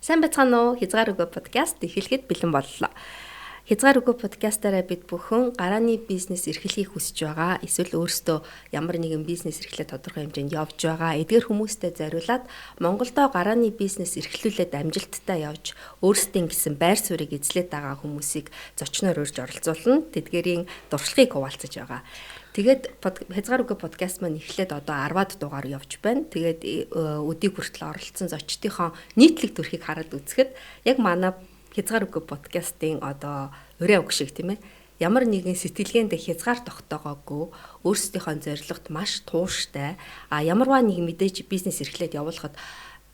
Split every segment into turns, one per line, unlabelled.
Сайн байцгаана уу? Хязгаар үгүй подкаст эхлэхэд бэлэн боллоо. Хязгаар үгүй подкастаараа бид бүхэн гарааны бизнес эрхлэхийг хүсэж байгаа. Эсвэл өөрсдөө ямар нэгэн бизнес эрхлэх тодорхой хэмжээнд явж байгаа. Эдгээр хүмүүстэй зориулаад Монголдо гарааны бизнес эрхлүүлээд амжилттай явж өөрсдийн гэсэн байр суурийг эзлээд байгаа хүмүүсийг зочноор урьж оролцуулна. Тэдгээрийн дуршлагыг хуваалцаж байгаа. Тэгээд хязгаар үгүй подкаст маань эхлээд одоо 10-аад дугаар явж байна. Тэгээд өдийг хүртэл оролцсон зочдынхоо нийтлэг төрхийг хараад үзэхэд яг манай хязгаар үгүй подкастын одоо ураа үг шиг тийм ээ. Ямар нэгэн сэтгэлгээнд хязгаар тогтоогоогүй өөрсдийнхөө зорилгот маш тууштай ямарваа нэг мэдээж бизнес эрхлээд явуулахад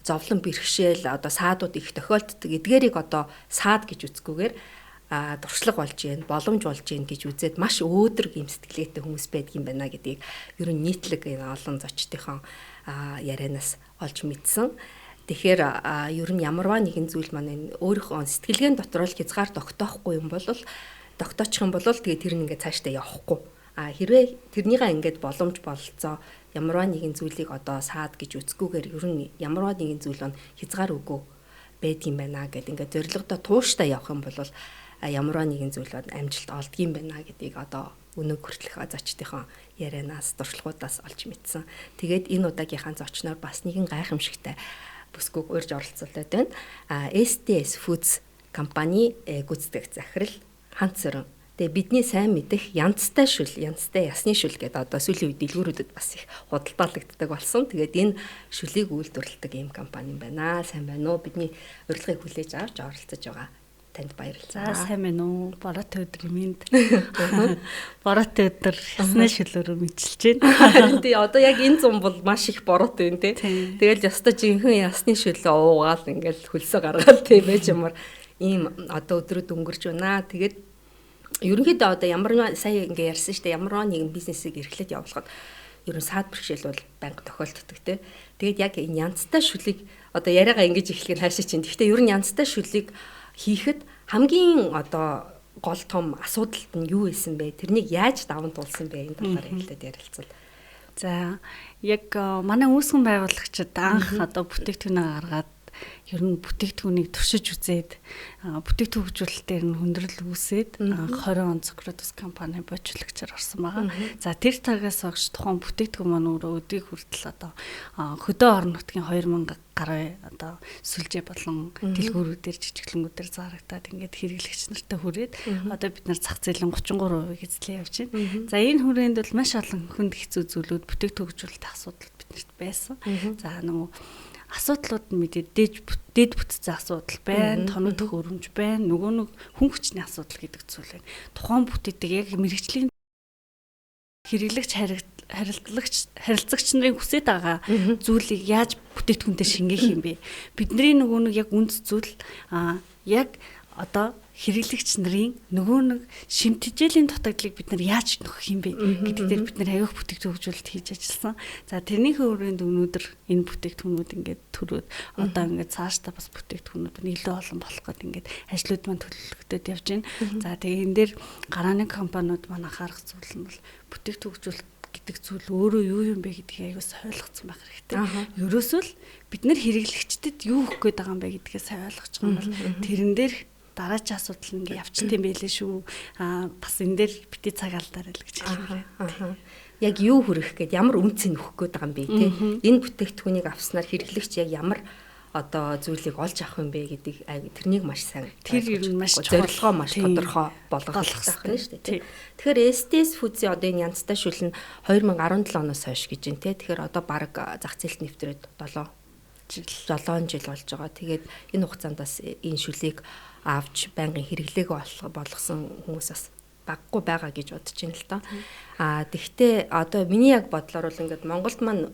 зовлон бэрхшээл одоо саадууд их тохиолддог. Эдгээрийг одоо саад гэж үзэхгүйгээр дуршлаг болж гин боломж болж гин гэж үзээд маш өөдрөг юм сэтгэлгээтэй хүмүүс байдгийн байна гэдгийг ер нь нийтлэг олон зочдынхон ярианаас олж мэдсэн. Тэгэхээр ер нь ямарваа нэгэн зүйл маань өөрийнхөө сэтгэлгээний дотор л хязгаар тогтоохгүй юм бол тогтоочих юм бол тэгээ тэр нь ингээд цаашдаа явахгүй. Хэрвээ тэрнийгээ ингээд боломж бололцоо ямарваа нэгэн зүйлийг одоо саад гэж үзэхгүйгээр ер нь ямарваа нэгэн зүйл нь хязгаар үгүй байдгийн байна гэдэг ингээд зорилгодоо тууштай явах юм бол ямарваа нэгэн зүйл бол амжилт олдгийм байна гэдгийг одоо өнөө хүртэлх зочдынхон ярианаас дуршлагуудаас олж мэдсэн. Тэгээд энэ удаагийнхаа зочноор бас нэгэн гайхамшигтай бүсгүйг урьж оролцуулаад байна. SDS Foods компани гүйцэтгэх захирал Ханц Сөрөн. Тэгээ бидний сайн мэдэх янзтай ясны шүл гэдэг одоо сүүлийн үед дэлгүүрүүдэд бас их худалдаалагддаг болсон. Тэгээд энэ шүлийг үйлдвэрлэдэг ийм компани юм байна. Сайн байна уу? Бидний урилгыг хүлээж авч оролцож байгаа. Танд баярлалаа.
За сайн байна уу? Бороотой өдрийн мэнд. Бороотой өдөр ясны шүлөөрөө мэдчилж байна.
Тий, одоо яг энэ зам бол маш их бороотой юм тий. Тэгэл яста жинхэнэ ясны шүлөө уугаал ингээл хөлсөө гаргаал тий байж ямар ийм одоо өдрүүд өнгөрч байна. Тэгээд ерөнхийдөө одоо ямар сая ингээ ярьсан шүү дээ. Ямар нэгэн бизнесийг эрхлэж явуулахад ер нь саад бэрхшээл бол банк тохиолддог тий. Тэгээд яг энэ янзтай шүлийг одоо яриагаа ингэж эхлэх нь хаашаа чинь. Гэхдээ ер нь янзтай шүлийг хийхэд хамгийн одоо гол том асуудал нь юу байсан бэ? Тэрнийг яаж даван туулсан бэ? Энэ талаар хэлээд ярилцсан.
За яг манай үүсгэн байгуулагчид анх одоо бүтээгдэхүүнээ гаргаад ер нь бүтээгдэхүүнийг туршиж үзээд бүтээгдэхүүн хөгжүүлэлтээр нь хүндрэл үүсээд 20 он Цокротос компани бочлогчор орсон байгаа. За тэр цагаас хойш тухайн бүтээгдэхүүн маань өөрөө өдийг хүртэл одоо хөдөө орон нутгийн 2000 гаруй одоо сүлжээ болон дэлгүүрүүдээр жижиглэнгүүдээр зарагдаад ингээд хэрэглэгч нартай хүрээд одоо бид нар зах зээлийн 33% эзлээ явж байна. За энэ хүрээнд бол маш олон хүнд хэцүү зүйлүүд бүтээгдэхүүн хөгжүүлэлтийн асуудал биднэрт байсан. За нөгөө асуудлууд нь мэдээ дэд бүтцийн асуудал байна, тоног төхөөрөмж байна, нөгөө нэг хүн хүчний асуудал гэдэг зүйл байна. Тухайн бүтээдэг яг мэрэгжлийн хэрэглэгч харилцагч нарын хүсэж байгаа зүйлийг яаж бүтээтгүнтэй шингээх юм бэ? Бидний нөгөө нэг яг үндэс зүйл яг одоо хэрэглэгч нарын нөгөө нэг шимтгийлийн дутагдлыг бид нар яаж нөхөх юм бэ гэдэг дээр бид нар аяах бүтээгдэхүүн хөгжүүлэлт хийж ажилласан. За тэрнийхээ өрөөнд өнөөдөр энэ бүтээгдэхүүнүүд ингээд төрөөд одоо ингээд цаашдаа бас бүтээгдэхүүнүүд нь илүү олон болох гэдэг ингээд ажлууд маань төлөвлөгдөд явж байна. За тэгээ энэ дээр гарааны компаниуд маань анхаарах зүйл нь бол бүтээгдэхүүн хөгжүүлэлт гэдэг зүйл өөрөө юу юм бэ гэдгийг аяус ойлгоцсон байх хэрэгтэй. Ерөөсөө л бид нар хэрэглэгчдэд юу өгөх гээд байгаа юм бэ гэдгээ сайн ойлгож байгаа юм бол тэрэн дээр дараагийн асуудал ингээ явчихсан юм байлээ шүү. Бас энэ дээр бити цаг алдаарай л гэж хэлээ.
Яг юу хүрэх гээд ямар үнцийг өгөх гээд байгаа юм бэ те. Энэ бүтээгдэхүүнийг авснаар хэрэглэгч яг ямар одоо зүйлийг олж авах юм бэ гэдэг тэрнийг маш сайн
тэр ер нь маш
зорилгоо маш тодорхой болгох хэрэгтэй шүү дээ. Тэгэхээр SDS Foods-ийн одоо энэ янзтай шүл нь 2017 оноос хойш гэж байна те. Тэгэхээр одоо баг зах зээлд нэвтрээд 7 жил болж байгаа. Тэгээд энэ хугацаандаас энэ шүлийг авч байнгын хэрэглээг болгосон хүмүүс бас баггүй байгаа гэж бодож байна л доо. Тэгвэл одоо миний яг бодлоор бол ингээд Монголд маань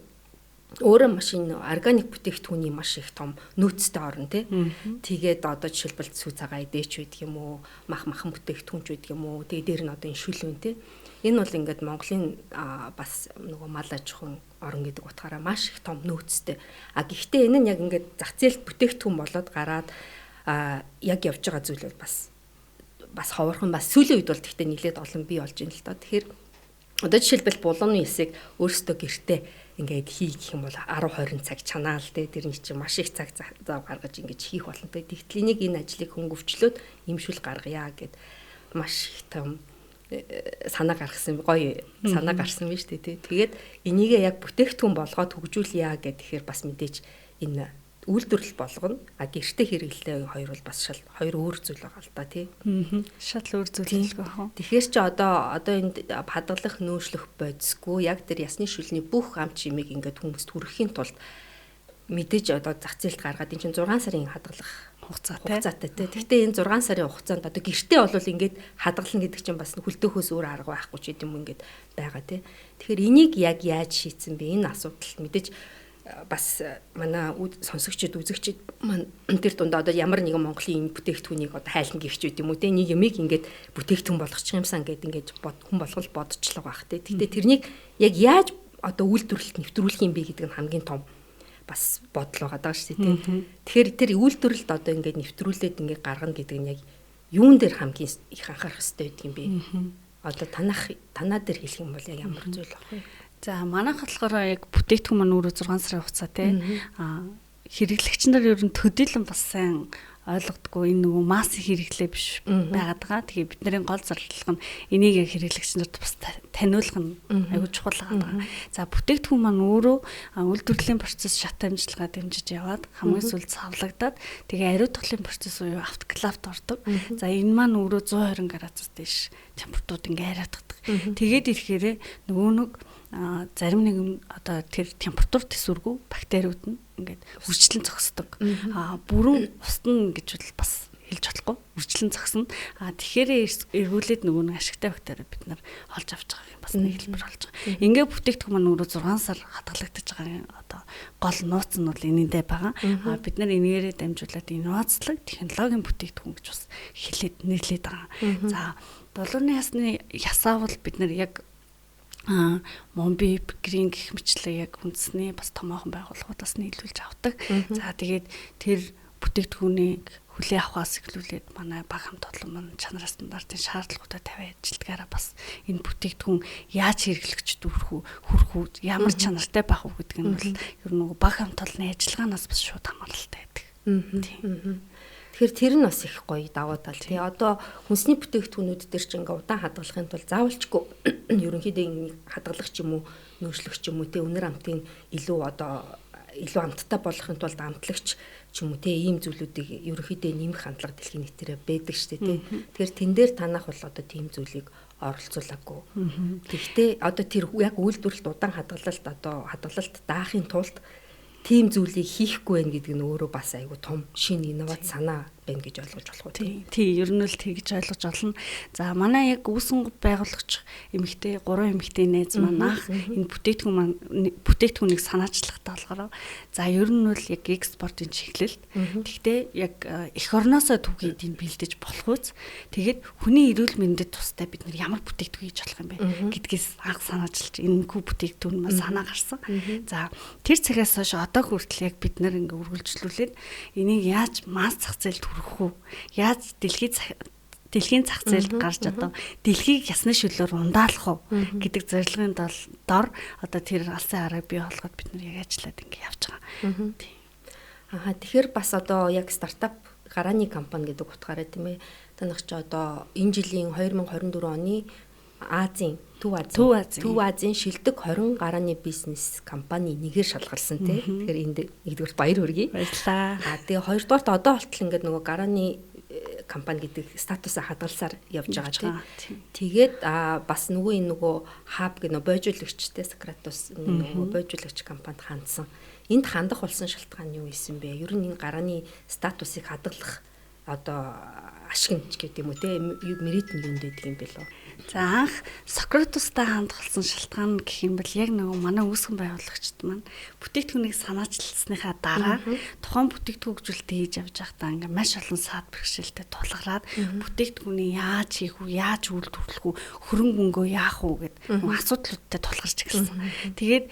өөрөө машин органик бүтээгдэхүүний маш их том нөөцтэй орно тий. Тэгээд одоо жишээлбэл сүү цагаа идээч байдаг юм уу, махан бүтээгдэхүүнч байдаг юм уу. Тэгээд дээр нь одоо энэ шүл үн тий. Энэ бол ингээд Монголын бас нөгөө мал аж ахуйн орон гэдэг утгаараа маш их том нөөцтэй. Гэхдээ энэ нь яг ингээд зах зээлд бүтээгдэхүүн болоод гараад яг явж байгаа зүйл бол бас ховорхон бас сүүлийн үед бол тэгтээ нэлээд олон бий болж байна л доо. Тэгэхээр одоо жишээлбэл булууны эсийг өөрсдөө гэртээ ингээд хий гэх юм бол 10 20 цаг чанаал тэр нь чинь маш их цаг зав гаргаж ингээд хийх боломжтой. Тэгтэл энийг энэ ажлыг хөнгөвчлөөд имшүүл гаргая гэд маш их том санаа гаргасан гоё санаа гарсан биз дээ. Тэгээд энийгээ яг бүтээгдэхүүн болгоод хөгжүүлъя гэхээр бас мэдээж энэ үйлдвэрлэл болгоно. Гэртээ хэрэглээ хоёр бол бас шал хоёр өөр зүйл байгаа л да тий.
Шал өөр зүйл гэх юм.
Тэгэхээр чи одоо энд хадгалах нөөшлөх бодисгүй яг тэр ясны шүлний бүх ам чимийг ингээд хүмүүст хүргэхийн тулд мэдээж одоо зах зээлд гаргаад энэ чинь 6 сарын хадгалах хугацаатай тий. Гэхдээ энэ 6 сарын хугацаанд одоо гэртээ бол ингээд хадгална гэдэг чинь бас хөлтөөхөөс өөр арга байхгүй ч гэдэм юм ингээд байгаа тий. Тэгэхээр энийг яг яаж шийдсэн бэ? Энэ асуудал мэдээж бас манай сонсогчид үзэгчид маань тэр дундаа одоо ямар нэгэн Монголын энэ бүтээгдэхүүнийг одоо хайлна гихч үт юм уу те нэг юмыг ингээд бүтээгдэхүүн болгочих юмсан гэдэг ингээд хүн болгол бодчихлоо байх те. Тэгтээ тэрнийг яг яаж одоо үйлдвэрлэлд нэвтрүүлэх юм бэ гэдэг нь хамгийн том бас бодол байгаа даа шүү дээ. Тэгэхээр тэр үйлдвэрлэлд одоо ингээд нэвтрүүлээд ингээд гаргана гэдэг нь яг юун дээр хамгийн их анхаарах хэрэгтэй гэдэг юм бэ? Одоо танаа дээр хэлэх юм бол яг ямар зүйл баг вэ?
За манайх болохоор яг бүтээгдэхүүн маань өөрөө 6 сарын хугацаа тий. Хэрэглэгч нар ер нь төдийлөн бас сайн ойлгодгүй энэ нөгөө массын хэрэглээ биш байгаад байгаа. Тэгээ бидний гол зорилго нь энийг яг хэрэглэгч нарт бас таниулах нь аюул чухал байгаа. За бүтээгдэхүүн маань өөрөө үйлдвэрлэлийн процесс шат амжилтгаа дэмжиж яваад хамгийн сүүлд савлагдаад тэгээ ариутгалын процесс буюу автоклавт ордог. За энэ маань өөрөө 120 градус дээш температурд ингээ ариутгадаг. Тэгээд ирэхээр нөгөө нэг зарим нэгэн одоо тэр температур төсвөргүй бактериуд нь ингээд үржлэн зогсдог. Бүрэн устна гэж бас хэлж болохгүй. Үржлэн зогсно. Тэгэхээр эргүүлээд нөгөө нэг ашигтай бактериуд бид нар олж авч байгаа юм бас нэг хэлбэр болж байгаа. Ингээд бүтээгдэхүүн маань өөрөө 6 сар хадгалагдаж байгаа одоо гол нууц нь бол энэндээ байгаа. Бид нар энээрээ дамжуулаад инновацлог технологийн бүтээгдэхүүн гэж бас хэлээд нэрлээд байгаа. За долооны ясны ясаа бол бид нар яг Момби грин гэх мэтлээ яг үндэсний бас томоохон байгууллагуудаас нийлүүлж авдаг. За тэгээд тэр бүтээгдэхүүнийг хүлээн авахаас эхлүүлээд манай баг хамт олон маань чанар стандартын шаардлагуудаа тавиад ажилтгаараа бас энэ бүтээгдэхүүн яаж хэрэглэгчд хүрэх үү, ямар чанартай байх уу гэдэг нь бол ер нь баг хамт олонны ажиллагаанаас бас шууд хамааралтай байдаг.
Тэгэхээр тэр нь бас их гоё давуу тал тий. Одоо хүнсний бүтээгдэхүүнүүд дээр ч ингээ удаан хадгалахын тулд заавалчгүй ерөнхийдөө ингэ хадгалах ч юм уу, нөөшлөх ч юм уу тий өнөр амтын илүү амттай болгохын тулд амтлагч ч юм уу тий ийм зүйлүүдийг ерөнхийдөө нэмэх хандлага дэлхийн нийтээрээ байдаг шүү дээ тий. Тэгэхээр тэн дээр танах бол одоо тийм зүйлийг оролцуулаагүй. Гэхдээ одоо тэр яг үйлдвэрлэлд удаан хадгалалт даахын тулд тийм зүйлийг хийхгүй байх гэдэг нь өөрөө бас айгүй том шинэ инновац санаа байна гэж ойлгож болох уу
тий. Тий, ер нь л тэгж ойлгож олно. За манай яг үүсэн байгуулагч эмэгтэй 3 эмэгтэй найз манайх энэ бүтээгдэхүүнийг санаачлахтаа болохоор за ер нь бол яг экспортын чиглэлд гэхдээ яг эх орноосоо түгээд энэ бэлдэж болох үз. Тэгээд хүний эрүүл мэндэд тустай бид нар ямар бүтээгдэхүүн хийж болох юм бэ гэдгээс анх санаачилж энэхүү бүтээгдэхүүн маань санаа гарсан. За тэр цагаас хойш одоо хүртэл яг бид нар ингээ үргэлжлүүлээд энийг яаж масс зах зээлд хүргэх үү? Яаж дэлхийн зах зээлд гарч одоо дэлхийг ясны шүлээр ундаалах уу гэдэг зорилгын дор одоо тэр алсын арга бий болгоод бид нар яг ажиллаад ингээ явж байгаа.
Тэгэхээр бас одоо яг стартап гарааны компани гэдэг утгаараа тийм ээ. Танах чи одоо энэ жилийн 2024 оны Төв Азийн шилдэг 20 гарааны бизнес компани нэгээр шалгарсан тий. Тэгэхээр энд нэгдүгээр баяр хүргэе.
Баярлалаа.
Тэгээ хоёрдугаарт одоо болтол ингээд нөгөө гарааны компани гэдэг статусаа хадгалсаар явж байгаа тий. Тэгээд бас нөгөө хаб гэх бойжуулагчтай Сократус нөгөө бойжуулагч компанид хандсан. Энд хандах болсон шалтгаан юу исэн бэ? Ер нь энэ гарааны статусыг хадгалах одоо ашигч гэдэг юм уу те мерит нь юм дэдэг юм бэлээ.
За анх Сократустай хандгалсан шалтгаан гэх юм бол яг нөгөө манай үүсгэн байгуулагчд маань бүтээгдэхүүнийг санаачилсныхаа дараа тухайн бүтээгдэхүүн хөгжүүлэлт хийж явж байхдаа ингээ маш олон саад бэрхшээлтэй тулгараад бүтээгдэхүүнийг яаж хийх үү, яаж үйлдвэрлэх үү, хөрөнгө мөнгөө яах уу гэд асуудлуудтай тулгарч эхэлсэн. Тэгээд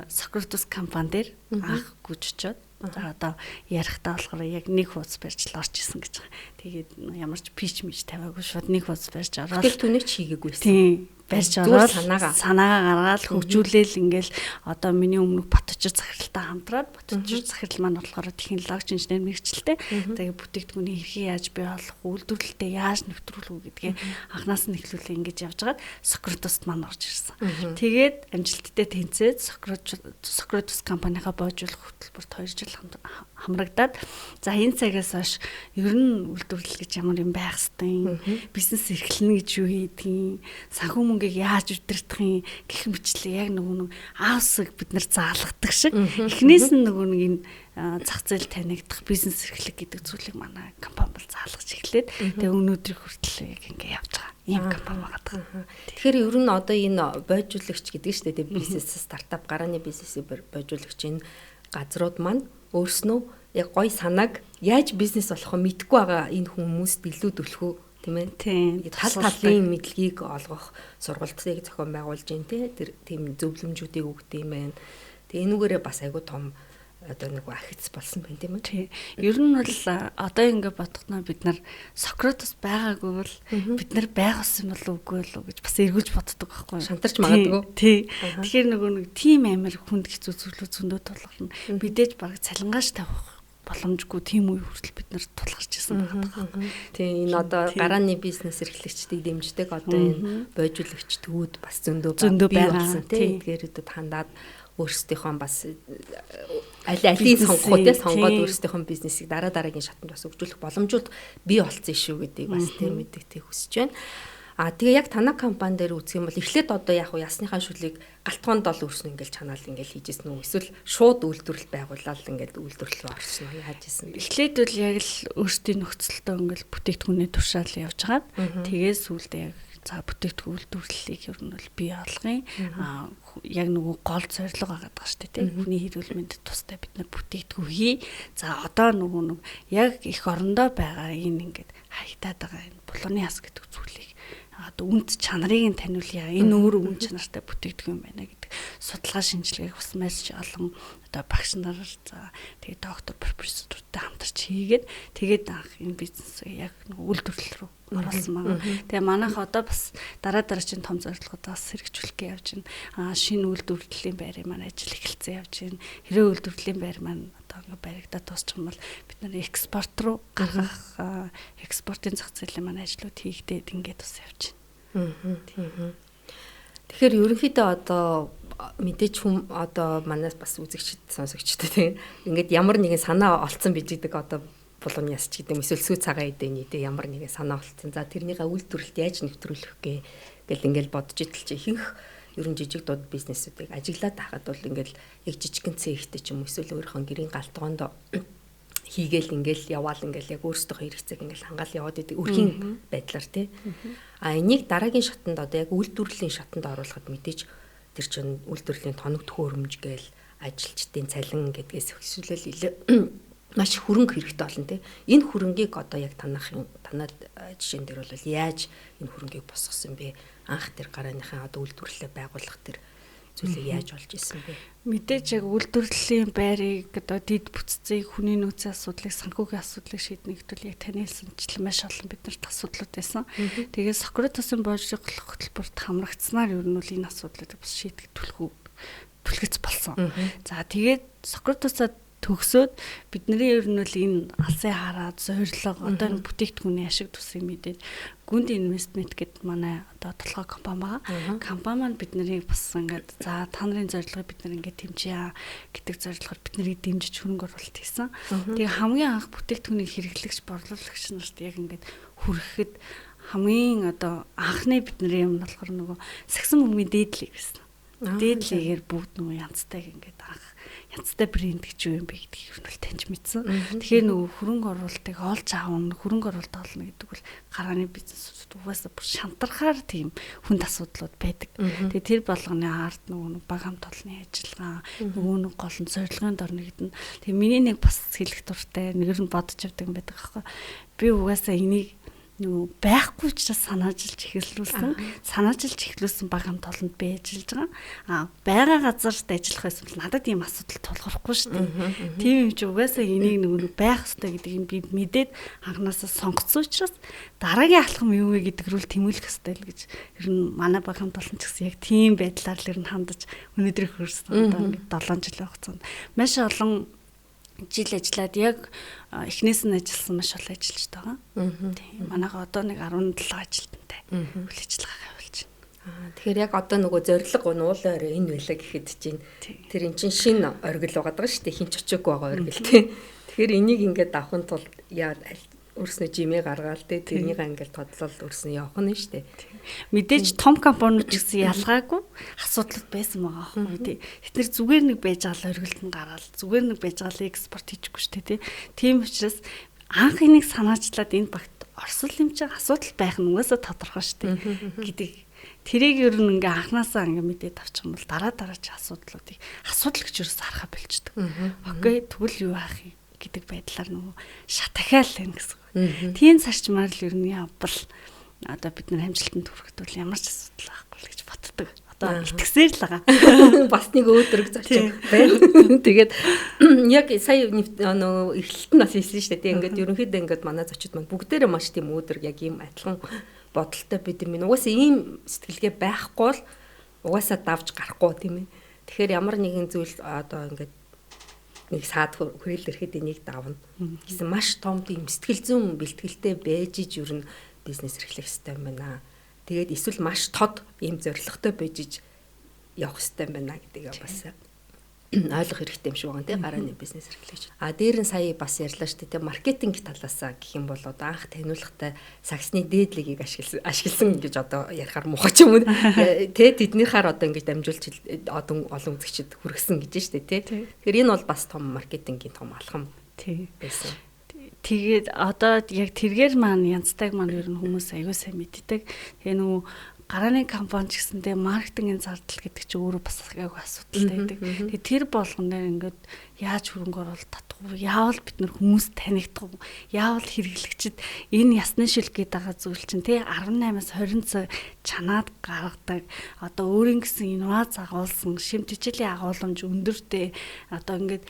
Сократус компани дээр анх гүйччихэд за одоо ярихтаа болохоор яг нэг хуудас барьж л орж исэн гэж байгаа. Тэгээд ямар ч пич мич тавиагүй шууд нэг хуудас барьж ороод
бүтээгдэхүүнийг ч хийгээгүй.
Тийм. барьж
Зүгээр
ороод санаагаа гаргаад хөгжүүлээл ингээл одоо миний өмнөх ботчир захиралтай хамтраад ботчир захирал маань болохоор технологич инженер мэргэжилтэй. Тэгээ бүтээгдэхүүний хэрхий яаж бий болох, үйлдвэрлэлтэд яаж нэвтрүүлэх үү гэдгээ анханаас нь эхлүүлээ ингэж явж байгаад Сократост маань орж ирсэн. Тэгээд амжилттай тэнцээд Сократос компанийнхаа боожуулах хөтөлбөрт 2 жил хамрагдаад за энэ цагаас хойш ер нь үйлдвэрлэл гэж ямар юм байх хэвтэй, бизнес эрхлэнэ гэж юу хийдгийг, санхүү мөнгийг яаж удирдах юм гэх мэтлээ яг нэг аавсыг бид нар заалгадаг шиг эхнээс нь нэг энэ зах зээл танигдах бизнес эрхлэх гэдэг зүйлийг манай компани бол заалгаж эхлээд тэгээ өнөөдрийг хүртэл яг ингэ явж байгаа ийм компани байгаа.
Тэгэхээр ер нь одоо энэ бойжуулагч гэдэг нь шүү дээ бизнес стартап гарааны бизнесийг бойжуулагч энэ газрууд маань өөрснөө яг гой санааг яаж бизнес болох вэ мэдэхгүй байгаа энэ хүмүүст илүү төлхөө тийм ээ. Тал талын мэдлэгийг олгох сургалтыг зохион байгуулж байна тэр тийм зөвлөмжүүдийг өгдөг юм байна. Тэгээ энүүгээрээ бас айгүй том одоо нэг ахиц болсон байна тийм ээ.
Ер нь бол одоо ингэ бодохноо бид нар Сократос байгаагүй бол бид нар байгаас юм болов үгүй л гэж бас эргүүлж боддог байхгүй юу?
Шантарч магадгүй.
Тэгэхээр нэг тийм амар хүнд хэцүү зүйлүүд зөндөө тулгарна. Мэдээж баг цалингааш тавих боломжгүй тийм үе хүртэл бид нар тулгарч ирсэн байгаа.
Тийм энэ одоо гарааны бизнес эрхлэгчдийг дэмждэг одоо энэ бойжуулагч төвүүд бас зөндөө байсан тийм. Тэгэхээр өдөрт хандаад өөрсдийнхөө бас алийг сонгох үү сонгоод өөрсдийнхөө бизнесийг дараагийн шатанд бас хөгжүүлэх боломжууд бий болцсон шүү гэдгийг бас тийм мэдээ хүсэж байна. Тэгээ яг танай компани дээр үзэх юм бол эхлээд одоо яг ясныхаа шүлийг галтгоонд бол өрснө ингээл чанаал ингээл хийжсэн үү эсвэл шууд үйлдвэрлэл байгуулаад ингээд үйлдвэрлэл рүү орсон уу яаж ийсэн бэ?
Эхлээд бол яг л өөрсдийн нөхцөлтөө ингээл бүтээгдэхүүнээ туршаал явж хагаад тэгээс сүүлдээ яг за бүтээгдэхүүн үйлдвэрлэлийг ер нь бол бий болгоё. Яг нөгөө гол зорилго байгаа даа шүү дээ. Хүний хэрүүл мэндэд тустай бид нар бүтээгдэхүүн хий. За одоо нөгөө яг эх орондоо байгаа энэ ингээд хаягдаад байгаа энэ булууны хас гэдэг зүйлийг одоо үнд чанарыг нь таниулъя. Энэ өөр үн чанартай бүтээгдэхүүн байна гэдэг судалгаа шинжилгээг бас маш олон одоо багш нар за тэгээ доктор профессортай хамтарч хийгээд тэгээд анх энэ бизнес яг нэг үйлдвэрлэл рүү оруулсан байгаа. Тэгээ манайх одоо бас дараагийн том зорилгоудаас сэргэжүүлэх гэж явж байна. Шинэ үйлдвэрлэлийн байрын маань ажил эхэлсэн явж байна. Хэрэг үйлдвэрлэлийн байр маань одоо ингээ баригдаад дуусчих юм бол бид нар экспорт руу гаргах экспортын зах зээлийн маань ажлууд хийгдээд ингээд бас явж байна.
Тэгэхээр ерөнхийдөө одоо мэдээч хүм одоо манаас бас үзэгчд сонсогчдод тийм ингээд ямар нэгэн санаа олцсон биж гэдэг одоо булууны ясч гэдэг юм эсвэл сүү цагаан эдэний дэ ямар нэгэн санаа олцсон. За тэрнийхээ үйлдвэрлэлд яаж нэвтрүүлэх гээ гэл ингээл бодож идэл чи ихэнх ерөн жижиг дууд бизнесүүдийг ажиглаад тахад бол ингээл яг жижигэн цээгтэй ч юм эсвэл өөрийнхөө гэрийн галтгоонд хийгээл ингээл яваал ингээл яг өөрсдөө хэрэгцээг ингээл хангаал яваад идэг өрхийн байдлаар тий. Энийг дараагийн шатанд одоо яг үйлдвэрлэлийн шатанд оруулахад мэдээж тэр чинь үйлдвэрлэлийн тоног төхөөрөмж гээл ажилчдын цалин гэдгээс өсвөлөл маш хөрөнгө хэрэгтэй болно тий. Энэ хөрөнгийг одоо яг танад жишээн дээр бол яаж энэ хөрөнгийг босгосон бэ? Анх тэр гарааныхаа одоо үйлдвэрлэлээ байгуулах тэр зүйлийг яаж олж исэн бэ?
Мэдээж яг үйлдвэрлэлийн байрыг одоо дид бүтцийг хүний нөөцийн асуудлыг санхүүгийн асуудлыг шийднэ гэвэл яг таны хэлсэнчлэн маш олон биднэрт асуудлууд байсан. Тэгээд Сократосын боожуулах хөтөлбөрт хамрагдсанаар ер нь бол энэ асуудлыг бас шийдэх түлхэц болсон. За тэгээд Сократосоо төгсөөд бидний ер нь л энэ алсын хараад зорилго одоо энэ бүтээгдэхүүний ашиг тусыг мэдээд гүнд инвестмент гэдэг манай одоо толгой компани байгаа. Компани маань биднийг бас ингээд за та нарын зорилгыг бид нар ингээд дэмжиж гэдэг зорилгоор бид нарыг дэмжиж хөрөнгө оруулалт хийсэн. Тэгээ хамгийн анх бүтээгдэхүүнийг хэрэглэгч борлуулагч нарт яг ингээд хүрэхэд хамгийн одоо анхны бидний юм болохоор нөгөө сагсан бөмбөгийн дээдлийг гэсэн. Дээдлигээр бүгд нөгөө янзтай ингээд анх янзтай брэнд гэж юу юм бэ гэдгийг ер нь бол таньж мэдсэн. Тэгэхээр нөгөө хөрөнгө оруулалтыг олж аавна, хөрөнгө оруулалт олно гэдэг бол гарааны бизнесүүд угаасаа бүр шантархаар тийм хүнд асуудлууд байдаг. Тэгээ тэр болгоны ард нөгөө баг хамт олонны ажиллагаа, нөгөө нэг гол нь зорилгын дор нэгдэн. Тэгээ миний нэг бас хэлэх дуртай нэгэр нь бодож явдаг юм байдаг аахгүй. Би угаасаа энийг нөгөө байхгүй учраас санаажилж эхлүүлсэн баг хамт олонд бийжилж байгаа. Байга газарт ажиллах байсан бол надад ийм асуудал тулгархгүй шүү дээ. Тийм юм чи угаасаа энийг нөгөө байх хэрэгтэй гэдгийг би мэдээд анханасаа сонгоцсон учраас дараагийн алхам юу вэ гэдэг рүү тэмүүлэх хэрэгтэй л гэж ер нь манай баг хамт олон ч гэсэн яг тийм байдлаар л ер нь хандаж өнөөдрийг хүрсэн. Одоо ингээд 7 жилийн хугацаанд маш олон жил ажиллаад яг эхнээс нь ажилласан маш олон ажиллаж байгаа. Тийм. Манайха одоо нэг 17 ажилтнтай үйл ажиллагаа явуулж байна.
Тэгэхээр яг одоо нөгөө зорилго нуулын орой энэ байлаа гэхэд чинь тэр эн чинь шинэ оргил байгаа шүү дээ. Хин ч очоогүй байгаа оргил тий. Тэгэхээр энийг ингээд давхын тулд өөрснөө жимээ гаргаал дээ. Тэрнийг ингээд тодлол өөрснөө явах нь шүү дээ.
Мэдээж том компаниуд ч гэсэн ялгаагүй асуудал байсан байгаа аахгүй тий. Тэд зүгээр нэг байж байгаа оргилд нь гараад зүгээр нэг байж байгаа экспорт хийчихгүй шүү дээ тий. Тийм учраас анх энийг санаачлаад энэ багт орсол хэмжээ асуудал байх нь угаасаа тодорхой шүү дээ гэдэг. Тэрийг ер нь ингээ анханасаа ингээ мэдээд авчих юм бол дараа ч асуудал гэж юус харахаа болчдөг. Окей, тэгвэл юу аах юм гэдэг байдлаар нөгөө шатахаал байна гэсэн. Тийм зарчмаар л ер нь явбал одоо бид нар амжилтанд хүрэхдээ ямар ч асуудал байхгүй л гэж боддог. Одоо итгэсээр л байгаа.
Бас нэг өөдрөг зочин байна. Тэгээд яг сая нөгөө эхлэлт нь бас хэлсэн шүү дээ. Ингээд ерөнхийдөө ингээд манай зочид маань бүгдээрээ маш тийм өөдрөг яг ийм адилхан бодолтой бид юм. Угаасаа ийм сэтгэлгээ байхгүй бол угаасаа давж гарахгүй тийм ээ. Тэгэхээр ямар нэгэн зүйл одоо ингээд нэг саад хүрээлэл ирэхэд энийг давна гэсэн маш том тийм сэтгэл зүйн бэлтгэлтэй байж иж ер нь бизнес эрхлэх хэрэгтэй юм байна. Тэгээд эсвэл маш тод ийм зорилготой байж иж явах хэрэгтэй юм байна гэдгийг бас ойлгох хэрэгтэй юм шиг байна тийм гарааны бизнес эрхлэгч. Дээр нь сая бас ярьлаа шүү дээ тийм маркетинг талаасаа гэх юм бол одоо анх таниулахтай саксны дээдлэгийг ашигласан гэж одоо ярихаар муухай ч юм уу тий тэднийхаар одоо ингэж дамжуулж олон үзэгчид хүргэсэн гэж шүү дээ тий. Тэгэхээр энэ бол бас том маркетингийн том алхам
тий
байсан.
Тэгээд одоо яг тэргээр маань янзтайг маань ер нь хүмүүс аягүй сайн мэддэг. Тэгээ нөгөө гарааны компани ч гэсэндээ маркетингийн зардал гэдэг чинь өөрөө бас аягүй асуудалтай байдаг. Тэгээ тэр болгон дээр ингээд яаж хөрөнгө оруулалт татах вэ? Яавал бид нар хүмүүс танигдах вэ? Яавал хэрэглэгчид энэ ясны шил гээд байгаа зүйл чинь тий 18-аас 20 цаг чанаад гаргадаг. Одоо өөрийн гэсэн инновац агуулсан шимт хичээлийн агуулмж өндөртэй одоо ингээд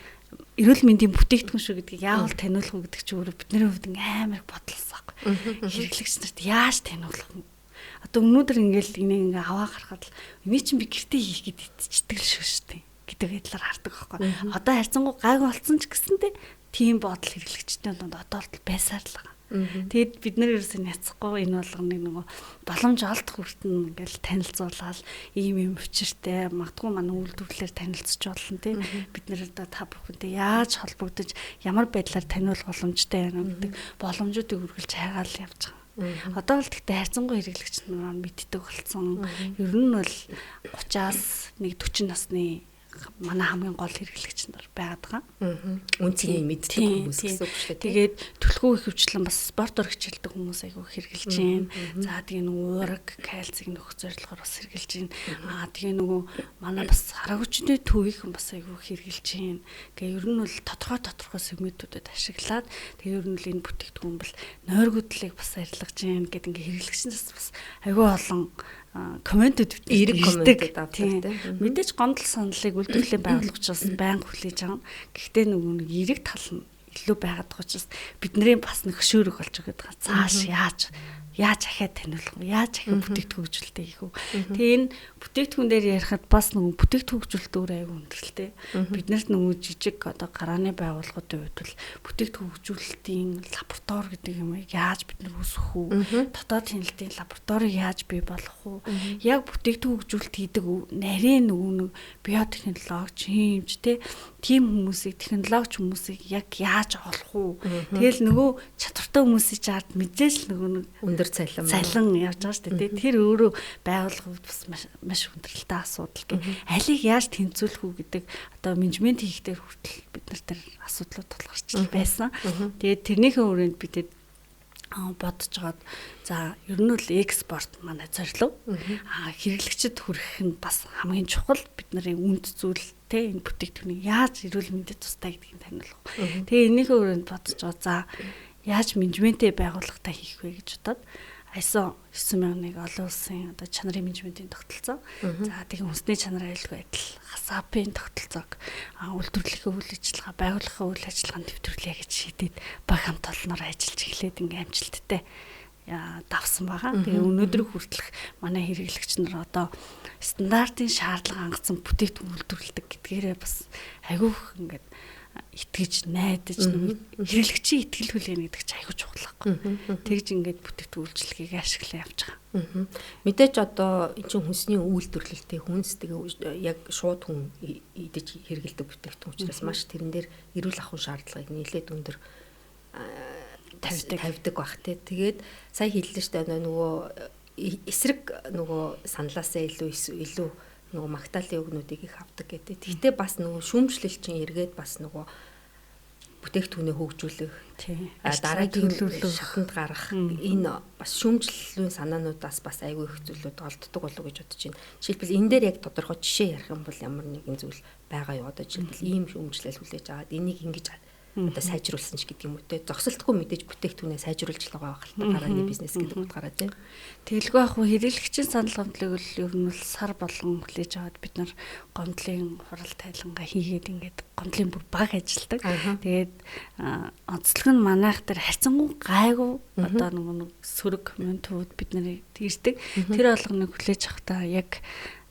эрүүл мэндийн бүтээгдэхүүн шүү гэдгийг яавал таниулах вэ гэдэг чинь өөрөө бидний хувьд амар бодлоос аахгүй. Хэрэглэгч нарт яаж таниулах вэ? Одоо өнөөдөр ингээл энийг ингээ аваа гарахад л энийг чинь би гэртээ хийх гээд итчихдэг л шүү дээ гэдэг байдлаар хардаг байхгүй. Одоо харьцангуй гайг болцсон ч гэсэндээ тийм бодол хэрэглэгчтэй донд одоо л байсаар л байгаа. Тэгэд бид нар ерөөсөө няцахгүй энэ болгоныг нөгөө боломж олдох хүртэн ингээл танилцуулаад ийм учиртай магадгүй манай үйлдвэрлэлээр танилцж болно тий. Бид нэр одоо та бүхэндээ яаж холбогдож ямар байдлаар таниулах боломжтой байна гэдэг боломжуудыг үргэлж хайгаал явж байгаа. Одоо л тэгтээ хайрцангуй хэрэглэгч нар мэддэг болсон. Ер нь бол 30-аас 40 насны манай хамгийн гол хэрэглэгч нар байгаад байгаа.
Үнцгийг мэддэг хүмүүс гэсэн үг шүү дээ.
Тэгээд түлхүү их хвчлэн бас спортоор хичээлдэг хүмүүс айгүй хэрэгжилж байна. За тэгээ нөгөө уураг, кальцийг нөхөх зорилгоор бас хэрэгжилж байна. Тэгээ нөгөө манай бас хараагчдын төвийг бас айгүй хэрэгжилж байна. Гэ ер нь бол тодорхой сегментүүдэд ашиглаад тэгээ ер нь л энэ бүтээгдэхүүн бол нойргуудлыг бас арилгаж байна гэдэг ингээ хэрэглэгчнээс бас айгүй олон комментүүд
ирдэг
тийм мэдээж гомдол саналыг үйлдвэрлэлийн байгуулагчаас байнга хүлээж авна. Гэхдээ нөгөө нэг эрэг тал нь илүү байгаад байгаа учраас бидний бас нэг хөшөөрөг болж байгаа. Цааш яаж ахиад таниулах вэ? Яаж ахиад бүтээгдэхүүн хөгжүүлэлтээ хийх вэ? Тэгээ энэ бүтээгдэхүүн дээр ярихад бас нөгөө бүтээгдэхүүн хөгжүүлэлт өөр аягүй хүндрэлтэй. Биднэрт нөгөө жижиг одоо гарааны байгууллагуудын хувьд бол бүтээгдэхүүн хөгжүүлэлтийн лаборатори гэдэг юм яаж бид нар үүсгэх үү? Дотоод хяналтын лабораторийг яаж бий болгох уу? Яг бүтээгдэхүүн хөгжүүлэлт хийдэг нарийн нөгөө нэг биотехнологи, хэмж тийм хүмүүсийг технологич хүмүүсийг яг яаж олох уу? Тэгэл нөгөө чадвартай хүмүүсийг чаад мэдээж л нөгөө нэг
өндөр цалин
явж байгаа шүү дээ. Тэр өөрөө байгууллагууд бас маш хүндрэлтэй асуудал гэх. Алийг яаж тэнцвүүлэх үү гэдэг одоо менежмент хийх дээр хүртэл бид нар тэр асуудлууд тулгарч байсан. Тэгээд тэрнийхээ өрөөнд бид бодож жоод за ер нь л экспорт манай зорилго. Хэрэглэгчд хүрэх нь бас хамгийн чухал бидний үнд зүйл те энэ бүтээгдэхүүнийг яаж эрүүл мэндэд тустай гэдгийг таниулах. Тэгээ энийхээ өрөөнд бодож жоо за яаж менежментээ байгууллагатай хийх вэ гэж бодоод ISO 9001 олон улсын одоо чанарын менежментийн тогтолцоо. За тэгээ хүнсний чанарын аюулгүй байдал, хасаапын тогтолцоог үйлдвэрлэлийн үйл ажиллагаа, байгууллагын үйл ажиллагаанд төвлөрүүлээ гэж шийдээд баг хамт олноор ажиллаж эхлээд ингээм амжилттай давсан байгаа. Тэгээ өнөөдөр хүртэлх манай хэрэглэгч нар одоо стандартын шаардлага хангасан бүтээгдэхүүн үйлдвэрлэдэг гэдгээрээ бас айгүйх ингээд итгэж найдаж хэрэглэгчийн итгэл хүлээнэ гэдэг чинь айгүй чухал байхгүй. Тэгж ингээд бүтээгдэхүүн үйлчлэгийг ашиглан явж байгаа.
Мэдээж одоо энэ чинь хүнсний үйлдвэрлэлтэй хүнс тэгээ яг шууд хүн идэж хэрэглэдэг бүтээгдэхүүн учраас маш тэрэн дээр эрүүл ахуйн шаардлагыг нэлээд өндөр тавьдаг бах тий. Тэгээд сая хэллээ шүү дээ нөгөө эсрэг нөгөө саналаасаа илүү нөгөө магтаалын үгнүүдийг их авдаг гэдэг. Тэгтээ бас нөгөө шүүмжлэл чинь эргээд бас нөгөө бүтээгдэхүүнээ хөгжүүлэх, дараагийн шатанд гарах энэ бас шүүмжлэлийн санаануудаас бас айгүй их зүйлүүд олддог болов уу гэж бодож байна. Жишээлбэл энэ дээр яг тодорхой жишээ ярих юм бол ямар нэгэн зүйл байгаа юу? Одоо жишээлбэл ийм шүүмжлэл хүлээж аваад энийг ингэж одоо сайжруулсан ч гэдэг юм уу те. Зогсолтгүй мэдээж бүтээгдэхүүнээ сайжруулж л байгаа хэл гарааны бизнес гэдэг утгаараа тийм.
Тэгэлгүй яг хэрэглэгчийн санал гомдлыг бол ер нь бол сар болгон хүлээж аваад бид нар гомдлын хурал тайлангаа хийгээд ингээд гомдлын бүр баг ажилдаг. Тэгээд онцлог нь манайх дээр харьцангуй гайгүй одоо нэг сөрөг комментууд бид нарыг ирдэг. Тэр болгоныг хүлээж авахдаа яг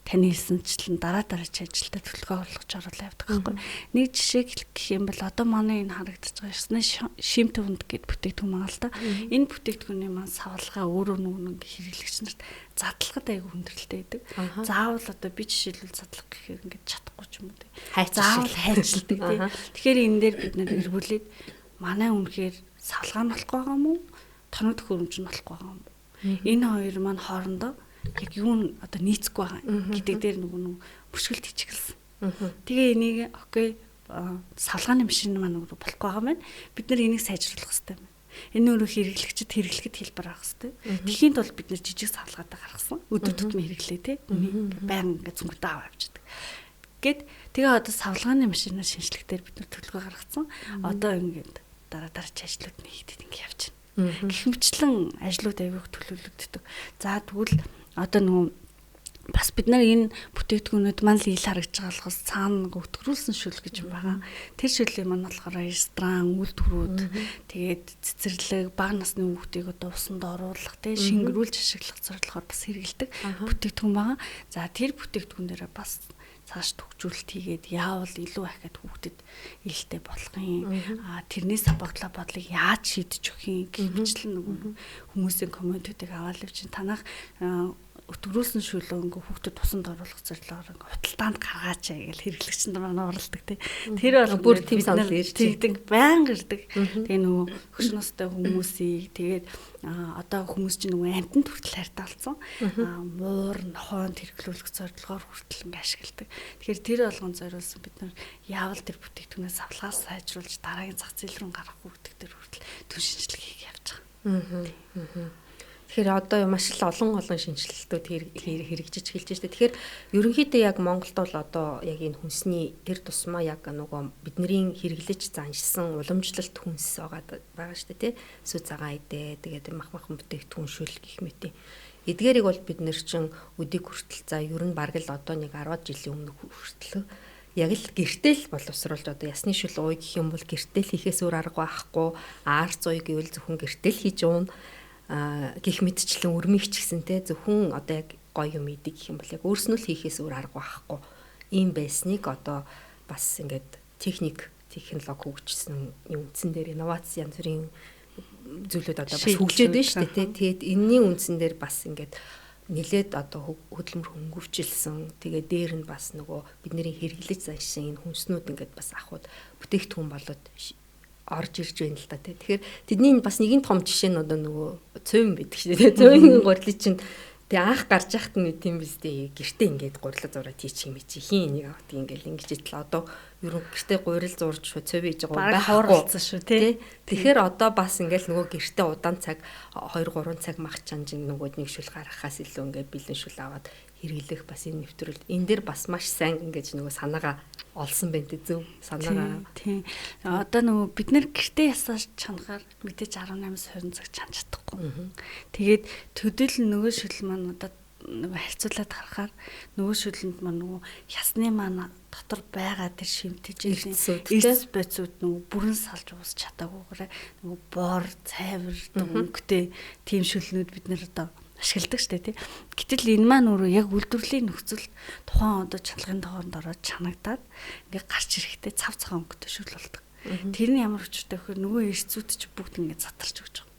таны хэлсэнчлэн дараач ажилдаа төлөвлөгөө оруулах оруулаа явдаг байхгүй. Нэг жишээ гэх юм бол одоо манай энэ харагдаж байгаа ёсны шим төвөнд гэд бүтээгдэхүүн байгаа л да. Энэ бүтээгдэхүүний маань савлгаа өөрөө нэг хэрэглэгч нарт задлагад айгүй хүндрэлтэй байдаг. Заавал одоо би жишээлбэл задлах гэхээр ингээд чадахгүй ч юм уу. Заавал хайчилдаг тийм. Тэгэхээр энэ дээр бид нэр эргүүлээд манай үнэхээр савлгаа нь болохгүй байгаа юм уу? Тоног төхөөрөмж нь болохгүй байгаа юм уу? Энэ хоёр маань хоорондоо яг юу н одоо нийцэхгүй байгаа гэдэг дээр нөгөө мөршгөлт хичгэлсэн. Тэгээ энийг окей савлгааны машин маань нөгөө болохгүй байгаа маань бид нар энийг сайжруулах хэрэгтэй байна. Энэ өөрөө хэрэглэгчд хэрэглэхэд хэлбэр авах хэрэгтэй. Тэхийн тулд бид нар жижиг савлгаатай гаргасан. Өдөр тутмын хэрэглээ те. Баян ингээд зүнгөтэй аваа авчдаг. Гэт тэгээ одоо савлгааны машинаар шинжлэхдээ бид нар төлөвлөгөө гаргацсан. Одоо ингээд дараач ажлууд нь хийгдэт ингээд явж байна. Гэх мэтлэн ажлууд аяг төлөвлөгддөг. За тэгвэл одоо нөгөө бас бид нар энэ бүтээгдэхүүнүүд маань л ил харагдж байгаа болохоос цаана нэг өтгөрүүлсэн шүл гэж юм байгаа. Тэр шүлийн маань болохоор ресторан, үйлдвэрүүд, тэгээд цэцэрлэг, бага насны хүүхдийг одоо усанд оруулах, тэгээд шингэрүүлж ашиглах зорилгоор бас хэрэгэлдэг бүтээгдэхүүн байгаа. За тэр бүтээгдэхүүн дээр бас цааш төгжүүлэлт хийгээд яавал илүү ахиад хүүхдэд илтэй болохын тэрнээс бодлоо бодлыг яаж шийдэж өгөх юм гэх мэтлэн нөгөө хүмүүсийн комментүүдийг аваад л чинь танах өтгөрүүлсэн шүлөө ингээ хүүхдэд тусанд оруулах зорилгоор ингээ худалдаанд гаргаач гэж хэрэглэгчэнд манай уралдаг тий. Тэр бол
бүр тийм санал ирж
тэгдэг байнга ирдэг. Тэгээ нөгөө хөшнөстэй хүмүүсийг тэгээд одоо хүмүүс чинь нөгөө амтнд хүртэл хайртай болсон. Муур нохоонд хэрэглүүлэх зорилгоор хүртэл ингээ ашигладаг. Тэгэхээр тэр болгон зориулсан бид нар яавал тэр бүтээгдэхүүнээс савлгаас сайжруулж дараагийн зах зээл рүү гаргах үүрэг дээр хүртэл түн шинжилгээ хийх явж байгаа.
Тэгэхээр одоо маш их олон шинжилэлтүүд хэрэгжиж эхэлж байна. Тэгэхээр ерөнхийдөө яг Монголд бол одоо яг энэ хүнсний тэр тусмаа яг нөгөө бидний хэрэглэж заншсан уламжлалт хүнс байгаа шүү дээ тий. Сүт цагаан идэ тэгээд мах бүтээгдэхүүн шүл гэх мэт. Эдгээрийг бол бид нэр чин өдийг хүртэл за ер нь бараг л одоо нэг 10 жилийн өмнө хүртэл яг л гэртэл боловсруулж одоо ясны шүл ууй гэх юм бол гэртэл хийхээс өөр арга байхгүй. Арц ууй гэвэл зөвхөн гэртэл хийж уун гих мэдчлэн өрмийч гэсэн те зөвхөн одоо яг гоё юм идэг гэх юм бол яг өөрснөө л хийхээс өөр арга байхгүй. Ийм байсныг одоо бас ингээд технологи хөгжсөн үндсэн дээр инновац янз бүрийн зүйлүүд одоо бас хөгжөөд байна шүү дээ те. Тэгээд энэний үндсэн дээр бас ингээд нэлээд одоо хөдөлмөр хөнгөвчлсөн. Тэгээд дээр нь бас нөгөө бидний хэрэглэж заншсан энэ хүнснүүд ингээд бас ахвал бүтээгдэхүүн болоод орж ирж байна л да тий. Тэгэхээр тэдний бас нэгэн том жишээ нь одоо нөгөө цөөн байдаг шүү дээ. Цөөнгийн гурилыг чинь тэгээ анх гарч яхад нь тийм биз дээ. Гэртээ ингээд гурилаа зураад тийчих юм чи хин нэг авт ингээд ингэж идэл одоо ерөн гэртээ гурил зурж шүү цөв хийж байгаа
байхгүй шүү тий.
Тэгэхээр одоо бас ингээд нөгөө гэртээ удаан цаг 2-3 цаг мах чанж нөгөө нэг шүл гаргахаас илүү ингээд бэлэн шүл аваад хэрэглэх бас энэ нэвтрүүлэг энэ дээр бас маш сайн ингэж нөгөө санаагаа олсон байна те зөв санаагаа.
Тийм. Одоо нөгөө бид нэр гэртээ ясаж чанахаар мэдээж 18 20 цаг чанж чадахгүй. Тэгээд төдөл нөгөө шүлэл маань одоо нөгөө харьцуулаад харахаар нөгөө шүлэнд маань нөгөө ясны маань дотор байгаа тэр шимтэж эрс байцууд нөгөө бүрэн салж уус чадаагүйгээр нөгөө бор цайвар өнгөтэй тийм шүлнүүд бид нэр одоо ашигладаг штэ тий. Гэтэл энэ маань өөрөө яг үйлдвэрлэлийн нөхцөлд тухайн одоо чанлагын дооронд ороод чанагдаад ингээ гарч ирэхдээ цав цагаан өнгөтэй шүл болдог. Тэр нь ямар учиртай вэ гэхээр нөгөө эрсцүүд ч бүгд ингээ затарч өгч байгаа.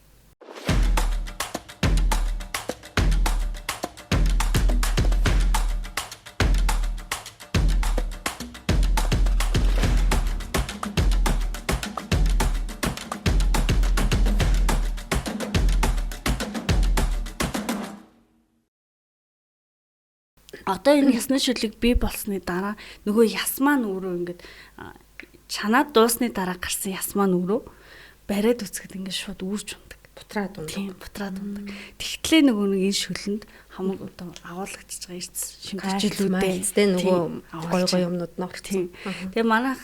Одоо энэ ясны шүлэг бий болсны дараа нөгөө яс маань өөрөө ингээд чанаад дуусны дараа гарсан яс маань өөрөө бариад үцгэд ингээд шууд үүрч ундаг.
Бутраад ундаг.
Тийм, бутраад ундаг. Тэгтлээ нөгөө нэг энэ шүлэнд хамаг одоо агуулгадж байгаа эрс шимтгэлүүдтэй
нөгөө гой юмнууд нь орсон.
Тэгээ манайх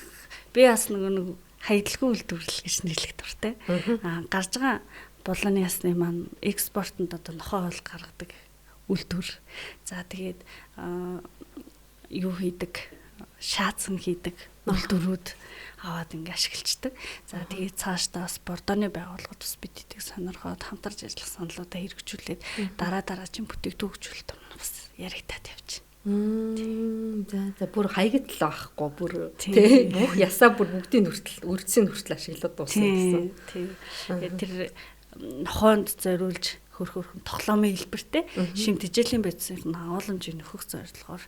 би бас нөгөө хаягдлагын үйлдвэрлэл гэж нэрлэх дуртай. Гарч байгаа булааны ясны маань экспортод одоо нохой хоол гаргадаг үйлдвэр. За тэгээд юу хийдэг, шаацсан хийдэг үйлдвэрүүд аваад ингээ ашиглацдаг. За тэгээд цаашдаа бас бордооны байгууллагад бас бид эдийг сонирхоод хамтарч ажиллах саналуудаа хэрэгжүүлээд дараагийн бүтээгдэхүүн хөгжүүлэлт бас яригадаад явж байна.
За бүр хаягдл авахгүй бүр тий бүх ясаа бүр бүгдийн хүртэл үрдсийн хүртэл ашиглаад дууссан гэсэн.
Тий. Тэр хоонд зориулж хөрхөн тоглоомын хэлбэртэй шим тэжээлийн байдлыг агуулмжийг нөхөх зорилгоор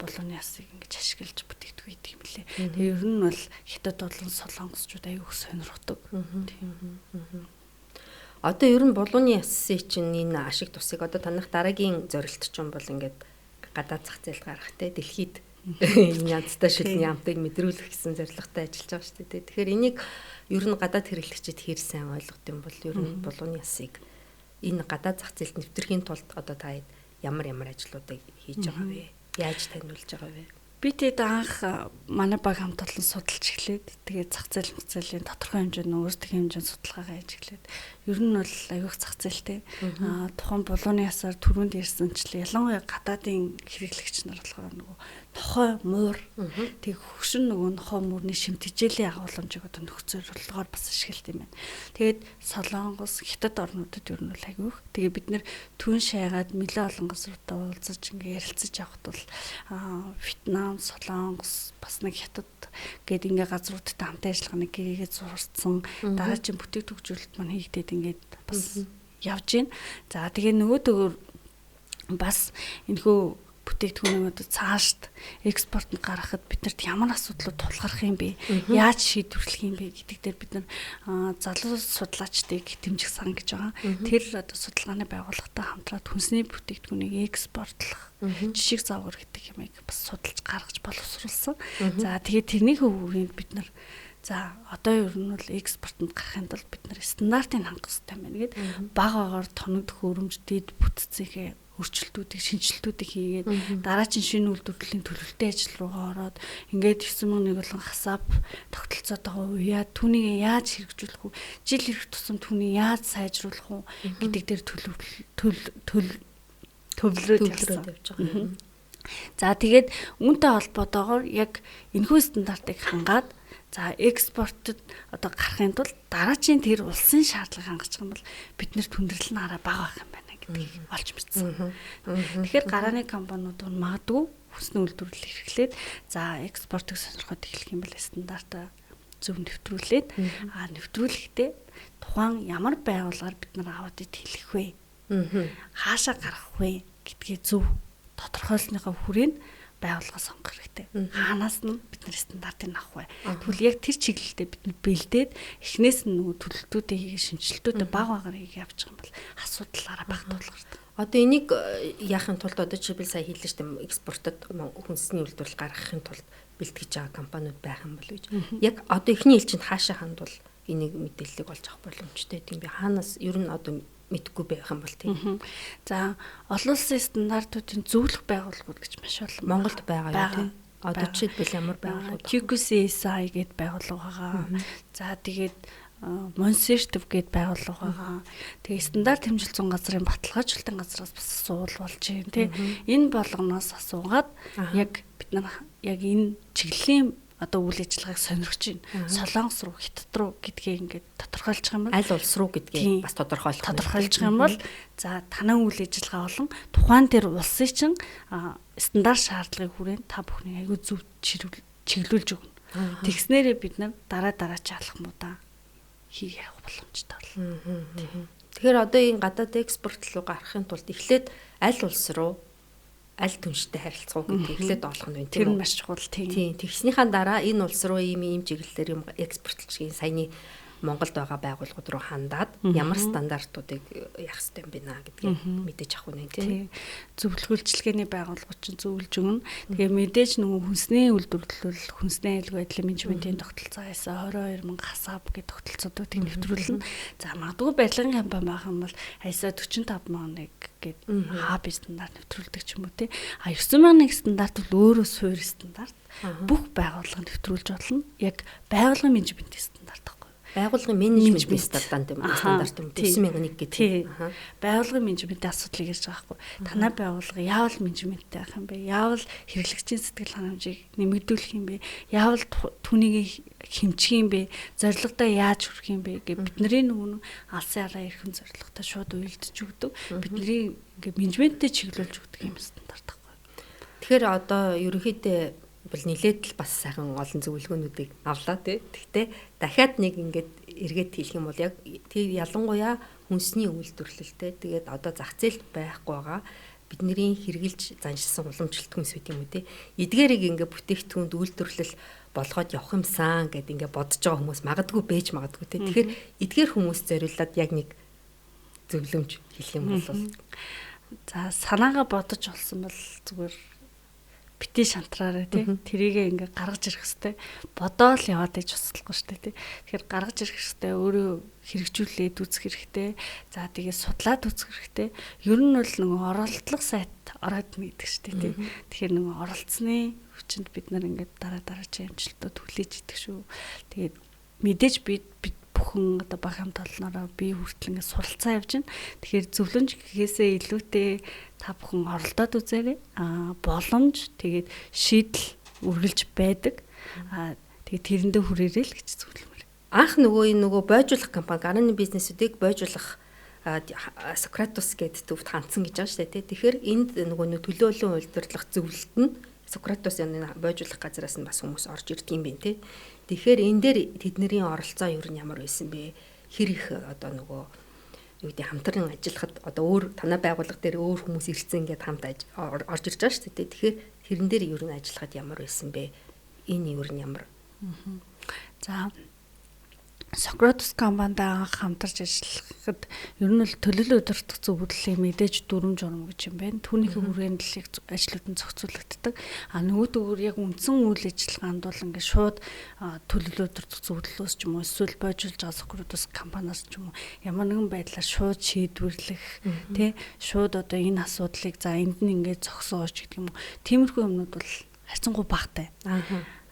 булууны ясыг ингэж ашиглаж бүтээгдэхүүн хийдэг юм лээ. Тэгээ ер нь бол хятад болон солонгосчууд аюух сонирхдаг.
Одоо ер нь булууны ясын чинь энэ ашиг тусыг одоо танах дараагийн зорилт чинь бол ингээд гадаад зах зээл гаргах те дэлхийд энэ янзтай шилний ямтыг мэдрүүлэх гэсэн зорилготой ажиллаж байгаа шүү дээ. Тэгэхээр энийг ер нь гадаад хэрэглэгчид хэр сайн ойлгох юм бол ер нь булууны ясыг энэ гадаад зах зээлд нэвтрэхийн тулд одоо та ямар ажлуудыг хийж байгаа вэ? Яаж таниулж байгаа вэ?
Би тэд анх манай баг хамт олон судалж эхлээд тэгээд зах зээлийн тодорхой хэмжээнд өөрсдөө хэмжээнд судалгаагаа хийж эхлээд ер нь бол аюух зах зээлтэй тухайн булууны ясаар түрүүнд ярьсанчлаа ялангуяа гадаадын хэрэглэгч нар болохоор нөгөө нохой муур тэг хөгшин нөгөө нохой муурны шимтгижээлийн агуулмжийг одоо нөхөх зорилгоор бас ашиглалт юм байна. Тэгээд солонгос хятад орнуудад ер нь бол аюух тэгээ бид нэр түн шайгаад нэлээ олон газруудаа уулзаж ингээ ярилцаж явахд бол Вьетнам, Солонгос бас нэг хятад гээд ингээ газруудтай хамтан ажиллагааны гэрээгээ зурсан дараагийн бүтээгдэхүүн хөгжүүлэлт маань хийгдээд ингээд бас явж байна. За тэгээ нөгөөдөөр бас энэхүү бүтээгдэхүүнийг одоо цаашд экспортод гаргахад биднэрт ямар асуудлууд тулгарх юм бэ? Яаж шийдвэрлэх юм бэ гэдэг дээр бид нар залуу судлаачдыг дэмжих сан гэж байгаа. Тэр одоо судалгааны байгууллагатай хамтраад хүнсний бүтээгдэхүүнийг экспортлох жишг завгар гэдэг юмыг бас судалж гаргаж боловсруулсан. За тэгээд тэрний хөвгөнд бид нар за одоо ер нь бол экспортод гарахын тулд бид нар стандартыг хангах хэрэгтэй байна гэд багаагаар тоногдох өрөмж дэд бүтцийнхээ өөрчлөлтүүдийг шинжилтүүдийг хийгээд дараагийн шинэ үйлдвэрлэлийн төлөвлөлтийн ажил руугаа ороод ингээд 9,000 болон хасаап тогтолцоод байгаа үе түүнийг яаж хэрэгжүүлэх вэ? Жил ирэх тусам түүнийг яаж сайжруулах вэ гэдэг дээр төвлөрөөд явж байгаа. За тэгээд үүнтэй холбоотойгоор яг энэхүү стандартыг хангаад за экспортод одоо гарахын тулд дараагийн тэр улсын шаардлагыг хангах юм бол бид нэр хүндрэл нь арай бага байх юм байна гэдгийг олж мэдсэн. Тэгэхээр гарааны компаниуд магадгүй хүнсний үйлдвэрлэл эрхлээд за экспортыг сонирхоод эхлэх юм бол стандартаа зөв нэвтрүүлээд нэвтрүүлэхдээ тухайн ямар байгууллагаар бид нар аваад хэлэх вэ? Хаашаа гаргах вэ гэдгийг зөв тодорхойлсныхаа хүрээнд байгууллага сонгох хэрэгтэй. Хаанаас нь бид нар стандартыг авах вэ? Тэгвэл яг тэр чиглэлдээ бид нар бэлдээд эхнээс нь нөгөө төлөлтүүдээ хийгээ шинжилтүүдээ баг багаар хийгээ явчих юм бол асуудал баг тулгардаг.
Одоо энийг яахын тулд одоо жишээлбэл сая хэллээ шүү дээ экспортод хүнсний үйлдвэрлэл гаргахын тулд бэлтгэж байгаа компаниуд байх юм бол гэж. Яг одоо эхний ээлжинд хаашаа хандвал энийг мэдээллийг олж авах боломжтой гэдэг юм бэ? Хаанаас ер нь одоо мэдгүй байх юм бол тийм.
За олон улсын стандартуудын зөвлөх байгууллагууд гэж маш олон
Монголд байгаа тийм. Одоо жишээлбэл ямар байгууллагууд?
QCSI гэдэг байгууллага байгаа. За тэгээд Монсертив гэдэг байгууллага байгаа. Тэгээ стандарт хэмжилт зун газрын баталгаажуулалтын газраас бас асуул болж байна тий. Энэ болгоноос асуугаад яг бид нар яг энэ чиглэлийн одоо үйл ажиллагааг сонирхож байна. Солонгос руу, Хятад руу гэдгийг ингээд тодорхойлж байгаа юм бол
аль улс руу гэдгийг бас тодорхойлж
байгаа юм бол за танай үйл ажиллагаа болон тухайн тэр улсын чинь стандарт шаардлагыг хүрээнд та бүхний аягүй зөв чиглүүлж өгнө. Тэгснээрээ бид нар дараачийн алхмуудаа хийх явах боломжтой болно.
Тэгэхээр одоо энэ гадаад экспорт руу гарахын тулд эхлээд аль улс руу аль түнштэй харилцах уу гэдэг эхлээд олох нь байна
тийм үү? Тэр маш чухал тийм.
Тэгснийхаа дараа энэ улс руу ийм чиглэлээр юм экспортлогчгийн саяны Монголд байгаа байгууллагууд руу хандаад ямар стандартуудыг яах ёстой юм бэ наа гэдгийг мэдээж авах нь тийм.
Зөвлөгөөлчлөгээний байгууллагууд чинь зөвлөж өгнө. Тэгээ мэдээж нөгөө хүнсний үйлдвэрлэл, хүнсний аюулгүй байдлын менежментийн тогтолцоогоос 22,000 хасааб гэдэг тогтолцоодыг нэвтрүүлнэ. За магадгүй барилгын компани байх юм бол ISO 45001 гэдэг хаб стандарт нэвтрүүлдэг ч юм уу тий. 9,001 стандарт бол өөрөө суурь стандарт. Бүх байгууллага нэвтрүүлж болно. Яг байгууллагын менежментийн стандарт
байгууллагын менежментийн стандарт юм 9,001 гэдэг.
Байгууллагын менежментийн асуудлыг ярьж байгаа хгүй. Танай байгууллага яавал менежменттэй байх юм бэ? Яавал хэрэглэгчийн сэтгэл ханамжийг нэмэгдүүлэх юм бэ? Яавал түүнийг хэмжих юм бэ? Зорилгодоо яаж хүрэх юм бэ гэж бидний нөгөө алсын араа эрхэм зорилготой шууд уйлдж өгдөг. Бидний ингээд менежменттэй чиглүүлж өгдөг юм стандарт хгүй.
Тэгэхээр одоо ерөнхийдөө бол нилээд л бас сайхан олон зөвлөгөөнүүдийг авлаа тий. Гэхдээ дахиад нэг ингээд эргээд хэлэх юм бол яг тэр ялангуяа хүнсний үйлдвэрлэлтэй тэгээд одоо зах зээлд байхгүй байгаа бидний хэрэгжилж заншилсан уламжлалт хүнс үт юм уу тий. Эдгээрийг ингээд бүтээгдэхүүнд үйлдвэрлэл болгоод явах юмсан гэд ингээд бодож байгаа хүмүүс магадгүй бэж магадгүй тий. Тэгэхээр эдгээр хүмүүс зориулаад яг нэг зөвлөмж хэлэх юм бол
за санаагаа бодож олсон бол зүгээр бити шантраараа тий тэрийг ингээ гаргаж ирэх хэвээр бодоол яваад иж туслахгүй шүү дээ тий. Тэгэхээр гаргаж ирэх хэвээр өөрөө хэрэгжүүлээд үзэх хэрэгтэй. За тэгээ судлаад үзэх хэрэгтэй. Ер нь бол нөгөө оролдлого сайт ороод мэддэг шүү дээ тий. Тэгэхээр нөгөө оролцсны хүчинд бид нар ингээ дараачийн амжилтууд хүлээж идэх шүү. Тэгээд мэдээж бид бүхэн одоо баг хамт олноороо би хүртэл ингээ суралцаа явж байна. Тэгэхээр зөвлөмж гэхээсээ илүүтэй та бүхэн оролдоод үзээрэй. Боломж тэгээд шийдэл үргэлж байдаг. Тэгээд тэрэндээ хүрээрэй л гэж зөвлөмөр.
Анх энэ бойжуулах компани гарааны бизнесүүдийг бойжуулах Сократус гэдэг төвд хандсан гэж байгаа шүү дээ. Тэгэхээр энд нэг төлөөлөн үйлдвэрлэх зөвлөлт нь Сократус энэ бойжуулах газраас нь бас хүмүүс орж ирдэг юм байна тий. Тэгэхээр энэ дээр тэдний оролцоо юу ямар байсан бэ? Хэр их одоо юу гэдэг хамтран ажиллахад одоо өөр танай байгууллага дээр өөр хүмүүс ирсэн ингээд хамт орж ирж байгаа шүү дээ. Тэгэхээр тэрэн дээр юу н ажиллахад ямар байсан бэ? Энэ юу н ямар?
За Сократус компанид хамтарч ажиллахад ер нь л төлөвлөлт удирдах зөвлөлийн мэдээж дүрм журм гэж юм байна. Түүнийхээ хүрээнд л их ажлууд нь зохицуулагддаг. Нөгөөдөгөр яг үндсэн үйл ажиллагаанд бол ингээд шууд төлөвлөлт удирдах зөвлөлөөс ч юм уу эсвэл бойжуулж байгаа Сократус компаниас ч юм уу ямар нэгэн байдлаар шууд шийдвэрлэх тий шууд одоо энэ асуудлыг за энд нь ингээд зогсооч гэдэг юм уу. Тиймэрхүү юмнууд бол харьцангуй багтай.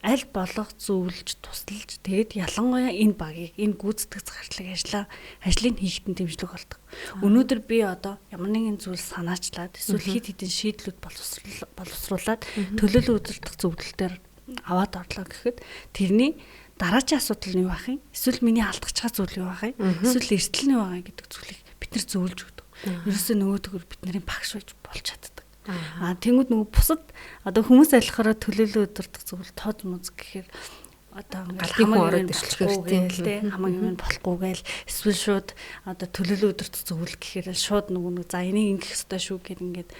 Аль болох зөвлөж тусалж тэгээд ялангуяа энэ багийг энэ гүйцэтгэх зарчлагын ажлыг хийхэд нь дэмжлэг болдог. Өнөөдөр би одоо ямар нэгэн зүйл санаачлаад эсвэл хит хитэн шийдлүүд боловсруулад төлөөлөл удирдах зөвлөлтөөр аваад орлоо гэхэд тэрний дараачийн асуудал нь юу байх юм? Эсвэл миний алдах чага зүйл юу байх юм? Эсвэл эрсдэл нь юу байгаа гэдэг зүйлийг бид нар зөвлөж өгдөг. Ерөөсөө нөгөөдгөр бидний багш болж чаддаг. Тэнгүүд нөгөө бусад одоо хүмүүс айлхаараа төлөөлөл удирдах зөвлөл тод муз гэхээр одоо
хамаагийн ирчлэхэртэй
хамаагийн болохгүй гээл эсвэл шууд одоо төлөөлөл удирдах зөвлөл гэхээр шууд нөгөө за энийг ингэх ёстой шүү гэд ингээд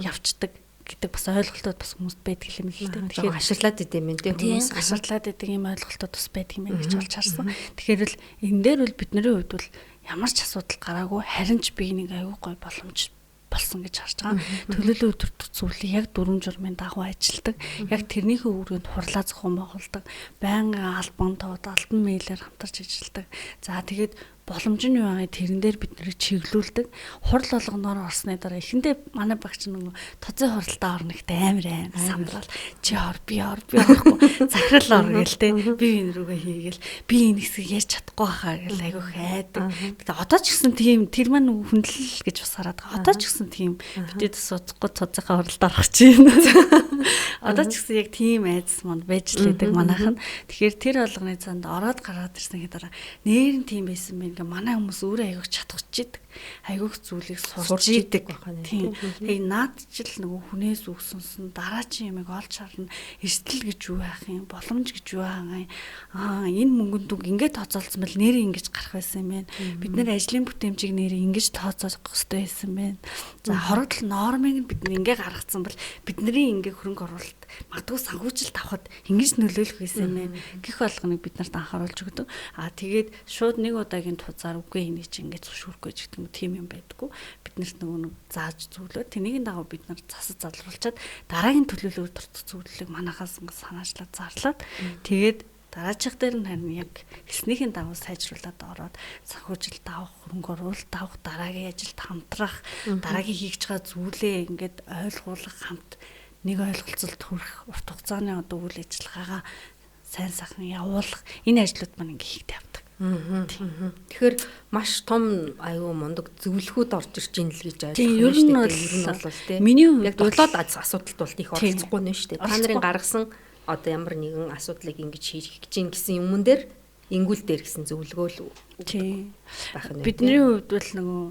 явцдаг гэдэг бас ойлголтууд бас хүмүүст байдаг юм л дээ.
Тэгэхээр ашиглаад идэм юм тийм хүмүүс
ашиглаад идэг юм ойлголтууд бас байдаг юм байна гэж болж харсан. Тэгэхээр л энэ дээр бол бидний хувьд бол ямар ч асуудал гараагүй харин ч би нэг аюу гой боломж болсон гэж харж байгаа. Төлөөлөл удирдах зөвлөлийг яг дүрм журмын дагуу ажилдаг. Яг тэрнийхээ өрөөнд хурлаа зохион байгуулдаг. Байнгын албан тоод, албан мэйлээр хамтарч ажилладаг. За тэгээд боломж нь юу байгаа тэрэн дээр бид нэр чиглүүлдэг. Хурал болгоноор орсны дараа эхэндээ манай багч нөгөө тоцын хуралдаа орно ихтэй амар самбрал чи ор би орохгүй захирал ор гээл те би энэ рүүгээ хийгээл би энэ хэсгийг ярьж чадахгүй хаа гэл айгүй хайдаг. Тэгээ одоо ч гэсэн тийм тэр маань хүндлэл гэж бас хараад байгаа. Одоо ч гэсэн тийм бидэд суцахгүй тоцынхаа хуралдаа орох чинь. Одоо ч гэсэн яг тийм айдас манд байж лээдэг манайхан. Тэгэхээр тэр болгоны цаанд ороод гараад ирсэн гэдэг дараа нэрэн тийм байсан бэ. Ингээ манай хүмүүс өөрөө аягүйх чадчихдаг. Аягүйх зүйлийг сурч идэг байна. Тийм. Тэгээ наад жил нөгөө хүнээс үгсэнсэн дараачийн ямиг олж харна. Эрсдэл гэж юу байх юм? Боломж гэж юу байгаа юм? Энэ мөнгөнд үг ингээд тооцоолсон бол нэр ингэж гарах байсан юм байна. Бид нэр ажлын бүтээмжийг нэр ингэж тооцоолох хэрэгтэй байсан байна. За хорогдол нормыг бид ингээ гаргацсан бол бидний ингээ хөрөнгө оруулалт магадгүй санхүүжилт авахд ингэж нөлөөлөх байсан юм байна. Гэх болгоныг бид нарт анхааруулж өгдөг. Тэгээд шууд нэг удаагийн тузаар үгүй энийг чи ингэж зөвшөөрөхгүй ч гэдэг юм тийм юм байдаггүй. Бид нарт нөгөө зааж зөвлөө. Тэнийг дагуу бид нар засаж залруулчаад дараагийн төлөвлөгөөр дурдах зөвлөлийг манахаас ингэ санаачлаад зарлаад тэгээд дараачих дээр нь харин яг хэлснийхээ дагуу сайжруулад ороод санхүүжилт авах, хөрөнгө оруулалт авах, дараагийн ажилд хамтрах, дараагийн хийж байгаа зүйлээ ингээд ойлгуулах, хамт нэг ойлголцолд хүрэх, урт хугацааны одоо үйл ажиллагаагаа сайн сайхан явуулах энэ ажлууд маань ингээ хийгдэ явдаг.
Тэгэхээр маш том аюу мундаг зөвлөхүүд орж ирж ийн л гэж
ойлгох юм шүү дээ. Ер нь бол тийм. Миний
яг болоод асуудалд бол их оролцохгүй нэ шүү дээ. Та нарын гаргасан одоо ямар нэгэн асуудлыг ингэж хийх гэж чинь гэсэн юмн дээр ингүүл дээр гэсэн зөвлөгөөл
байх нь. Бидний хувьд бол нөгөө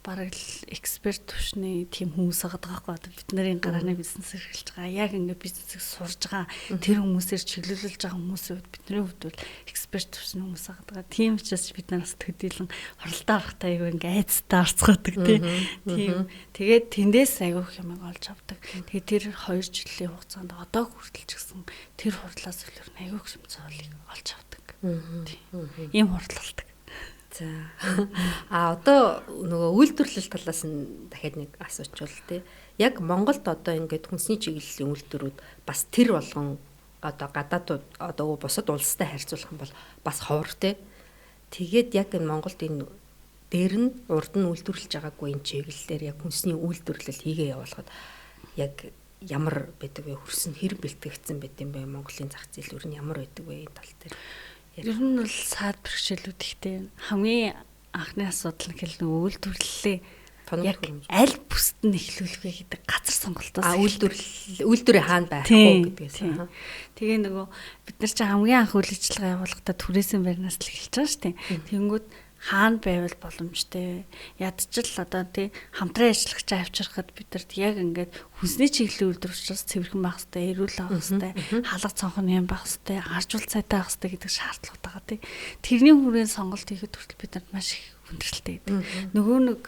бараг л эксперт төвшний тийм хүмүүс байгаа байхгүй. Бид нарын гарааны бизнес эрхэлж байгаа. Яг ингээд бизнесийг сурж байгаа. Тэр хүмүүсээр чиглүүлж байгаа хүмүүсийн хувьд бидний хувьд бол эксперт төвшний хүмүүс байгаа. Тийм учраас бид нараас төдийлөн хоролдоо авахтаа айгүй ингээд айцтай орцгоодог тийм. Тэгээд тэндээс айгүйх юмыг олж авдаг. Тэгээд тэр 2 жилийн хугацаанд одоо хүртэл ч гэсэн тэр хурлаас үлээр айгүйх юм цоолыг олж авдаг. Ийм хурлалдаг.
За. Одоо нөгөө үйлдвэрлэл талаас нь дахиад нэг асуучвал тий. Яг Монголд одоо ингээд хүнсний чиглэлийн үйлдвэрүүд бас тэр болгон одоо гадаадууд одоо бусад улстай харьцуулах юм бол бас ховор тий. Тэгээд яг энэ Монголд энэ дээр нь урд нь үйлдвэрлэж байгаагүй энэ чиглэлээр яг хүнсний үйлдвэрлэл хийгээ явуулахад яг ямар байдаг вэ? Хөрс нь хэр бэлтгэгдсэн байт юм бэ? Монголын зах зээл өөр нь ямар байдаг вэ энэ тал дээр?
Ер нь бол саад бэрхшээлүүд ихтэй. Хамгийн анхны асуудал нь хэл нөгөө үйлдвэрлэлээ яг аль бүст нь эхлүүлэх вэ гэдэг газар сонголтоос
үйлдвэрийн хаана байх вэ гэдгээс.
Тэгээ нөгөө бид нар чинь хамгийн анх үйл ажиллагаа явуулахдаа түрээсэн байрнаас л эхэлж байгаа шүү дээ. Тэнгүүд хаана байвал боломжтой. Ядчил одоо тий хамтран ажиллагчаа авчирхад бидэрт яг ингээд хүнсний чиглэлийн үйлдвэрчээс цэвэрхэн байх хэрэгтэй, эрүүл байх хэрэгтэй, халах цонхон юм байх хэрэгтэй, аржуул цайтай байх хэрэгтэй гэдэг шаардлага байгаа тий. Тэрний хүрээнд сонголт хийхэд хүртэл бид нарт маш их хүндрэлтэй байдаг. Нөгөө нэг